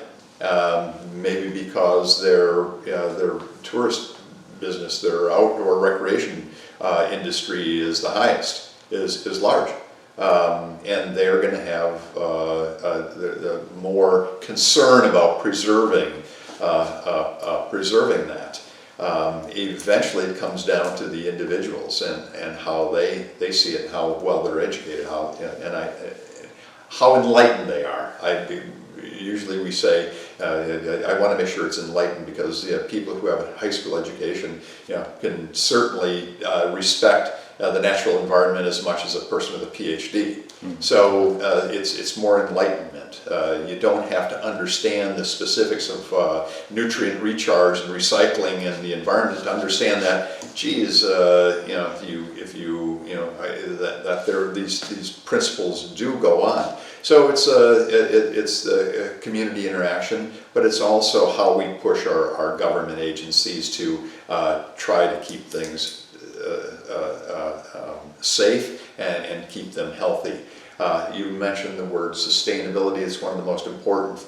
maybe because their tourist business, their outdoor recreation industry is the highest, is large. And they're going to have the more concern about preserving that. Eventually it comes down to the individuals and how they see it, how well they're educated, how enlightened they are. Usually we say, I want to make sure it's enlightened, because people who have a high school education can certainly respect the natural environment as much as a person with a PhD. So it's more enlightenment. You don't have to understand the specifics of nutrient recharge and recycling in the environment to understand that, geez, that there these principles do go on. So it's a community interaction, but it's also how we push our government agencies to try to keep things safe and keep them healthy. You mentioned the word sustainability. It's one of the most important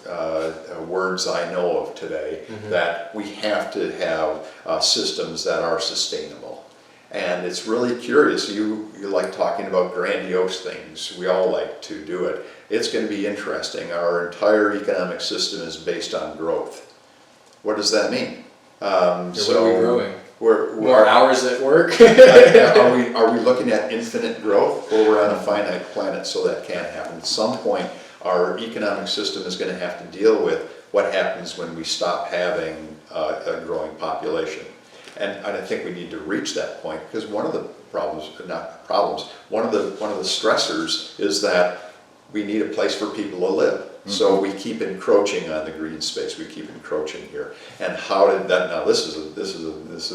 words I know of today, that we have to have systems that are sustainable. And it's really curious. You like talking about grandiose things. We all like to do it. It's going to be interesting. Our entire economic system is based on growth. What does that mean? What are we growing? More hours at work? Are we looking at infinite growth, or we're on a finite planet, so that can't happen? At some point, our economic system is going to have to deal with what happens when we stop having a growing population. And I think we need to reach that point, because one of the one of the stressors is that we need a place for people to live. So we keep encroaching on the green space. We keep encroaching here. And how did that? Now this is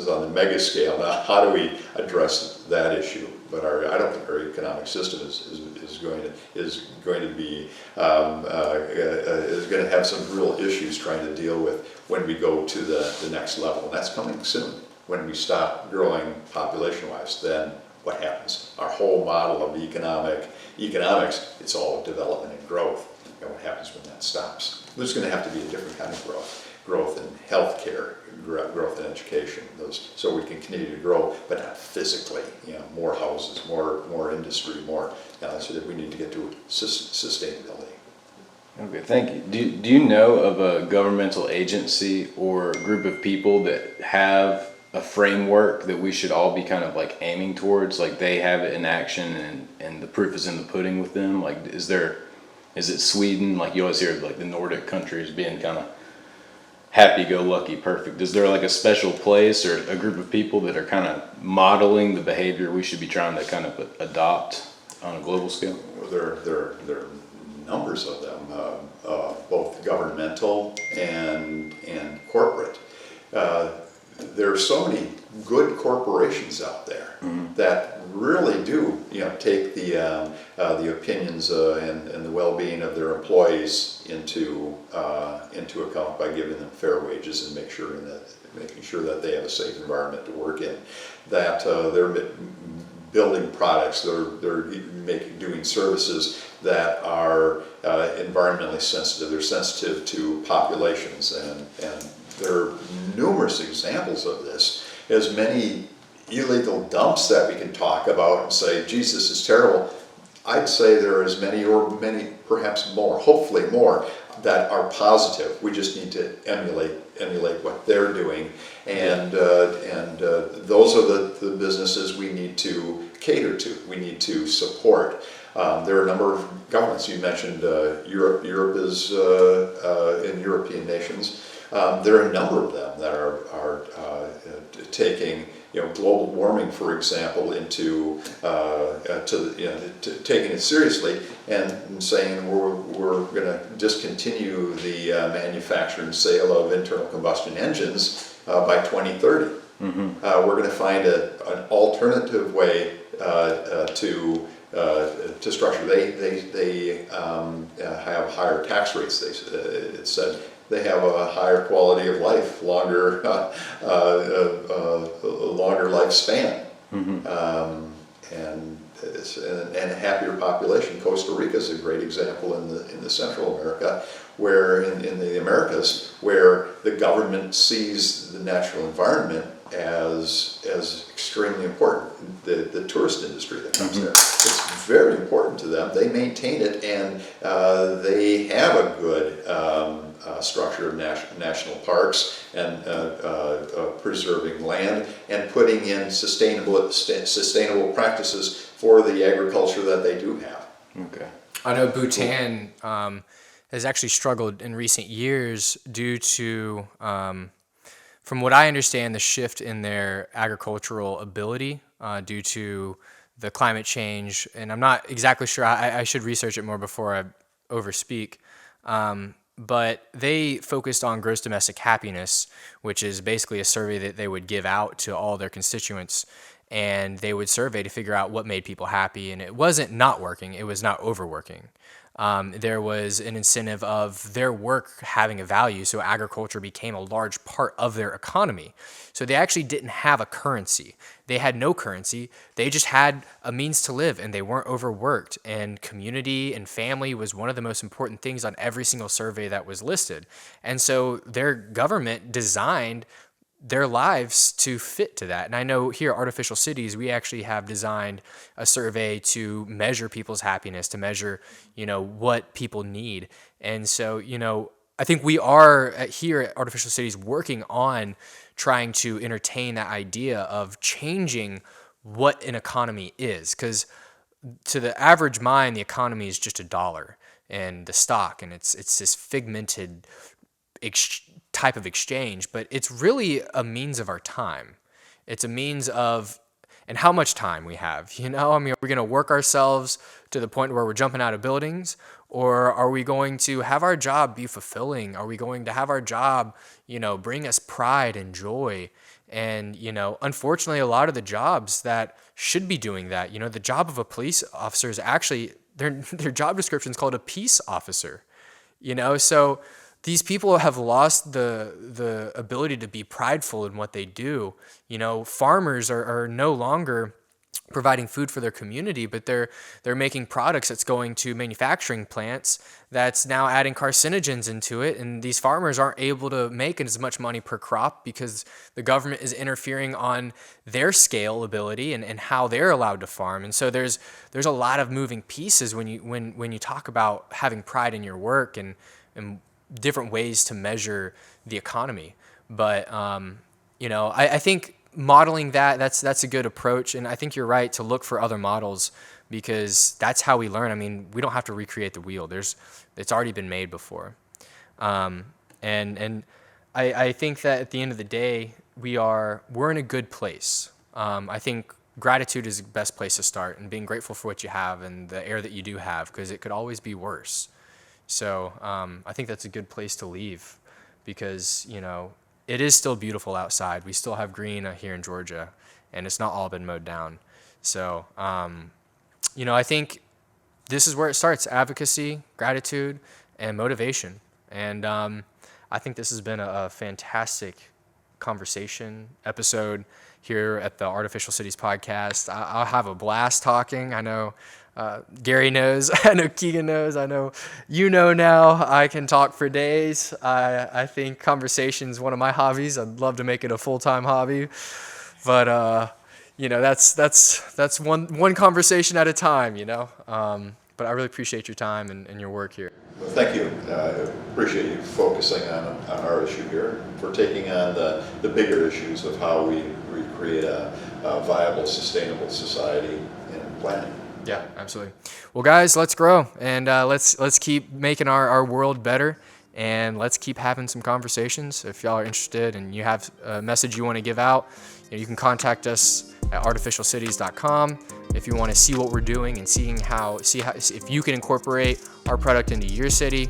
on the mega scale. Now how do we address that issue? But I don't think our economic system is going to have some real issues trying to deal with when we go to the next level. And that's coming soon. When we stop growing population-wise, then what happens? Our whole model of economics, it's all development and growth. And what happens when that stops? There's going to have to be a different kind of growth in healthcare, growth in education. So we can continue to grow, but not physically. More houses, more industry, more. So that we need to get to sustainability. Okay, thank you. Do you know of a governmental agency or group of people that have a framework that we should all be kind of like aiming towards? Like they have it in action and the proof is in the pudding with them? Like is it Sweden? Like you always hear like the Nordic countries being kind of happy-go-lucky, perfect. Is there like a special place or a group of people that are kind of modeling the behavior we should be trying to kind of adopt on a global scale? There are numbers of them, both governmental and corporate. There are so many good corporations out there that really do, take the opinions and the well-being of their employees into account by giving them fair wages and making sure that they have a safe environment to work in. That they're building products, they're doing services that are environmentally sensitive. They're sensitive to populations, and there are numerous examples of this. As many illegal dumps that we can talk about and say, geez, this is terrible. I'd say there are as many, or many, perhaps more, hopefully more, that are positive. We just need to emulate what they're doing, and those are the businesses we need to cater to. We need to support. There are a number of governments. You mentioned Europe. Europe is in European nations. There are a number of them that are taking global warming, for example, into taking it seriously and saying we're going to discontinue the manufacture and sale of internal combustion engines by 2030. We're going to find an alternative way to structure. They have higher tax rates. It said. They have a higher quality of life, longer lifespan, and a happier population. Costa Rica is a great example in the Central America, where in the Americas, where the government sees the natural environment as extremely important. The tourist industry that comes there, it's very important to them. They maintain it, and they have a good structure of national parks and preserving land and putting in sustainable practices for the agriculture that they do have. Okay. I know Bhutan has actually struggled in recent years due to, from what I understand, the shift in their agricultural ability due to the climate change. And I'm not exactly sure. I should research it more before I overspeak. But they focused on gross domestic happiness, which is basically a survey that they would give out to all their constituents. And they would survey to figure out what made people happy. And it wasn't not working, it was not overworking. There was an incentive of their work having a value, so agriculture became a large part of their economy. So they actually didn't have a currency. They had no currency. They just had a means to live, and they weren't overworked. And community and family was one of the most important things on every single survey that was listed. And so their government designed their lives to fit to that. And I know here at Artificial Cities, we actually have designed a survey to measure people's happiness, to measure, what people need. And so, I think we are here at Artificial Cities working on trying to entertain that idea of changing what an economy is. Because to the average mind, the economy is just $1 and the stock, and it's this figmented type of exchange, but it's really a means of our time. It's a means of, and how much time we have, are we going to work ourselves to the point where we're jumping out of buildings, or are we going to have our job be fulfilling? Are we going to have our job, bring us pride and joy? And, unfortunately, a lot of the jobs that should be doing that, the job of a police officer is actually, their job description is called a peace officer, so these people have lost the ability to be prideful in what they do. Farmers are no longer providing food for their community, but they're making products that's going to manufacturing plants that's now adding carcinogens into it. And these farmers aren't able to make as much money per crop because the government is interfering on their scalability and how they're allowed to farm. And so there's a lot of moving pieces when you talk about having pride in your work and different ways to measure the economy. But, I think modeling that's a good approach. And I think you're right to look for other models because that's how we learn. I mean, we don't have to recreate the wheel. It's already been made before. And I think that at the end of the day, we're in a good place. I think gratitude is the best place to start, and being grateful for what you have and the air that you do have, because it could always be worse. So I think that's a good place to leave because, it is still beautiful outside. We still have green here in Georgia, and it's not all been mowed down. So, I think this is where it starts: advocacy, gratitude, and motivation. And I think this has been a fantastic conversation episode here at the Artificial Cities podcast. I'll have a blast talking. I know Gary knows, I know Keegan knows, I know now. I can talk for days. I think conversation is one of my hobbies. I'd love to make it a full-time hobby, but that's one conversation at a time. But I really appreciate your time and your work here. Well, thank you. I appreciate you focusing on our issue here, for taking on the bigger issues of how we create a viable, sustainable society in planning. Yeah, absolutely. Well, guys, let's grow, and let's keep making our world better, and let's keep having some conversations. If y'all are interested and you have a message you want to give out, you can contact us at artificialcities.com. If you want to see what we're doing and see how if you can incorporate our product into your city,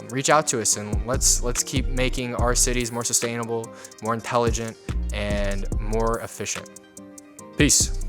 reach out to us, and let's keep making our cities more sustainable, more intelligent, and more efficient. Peace.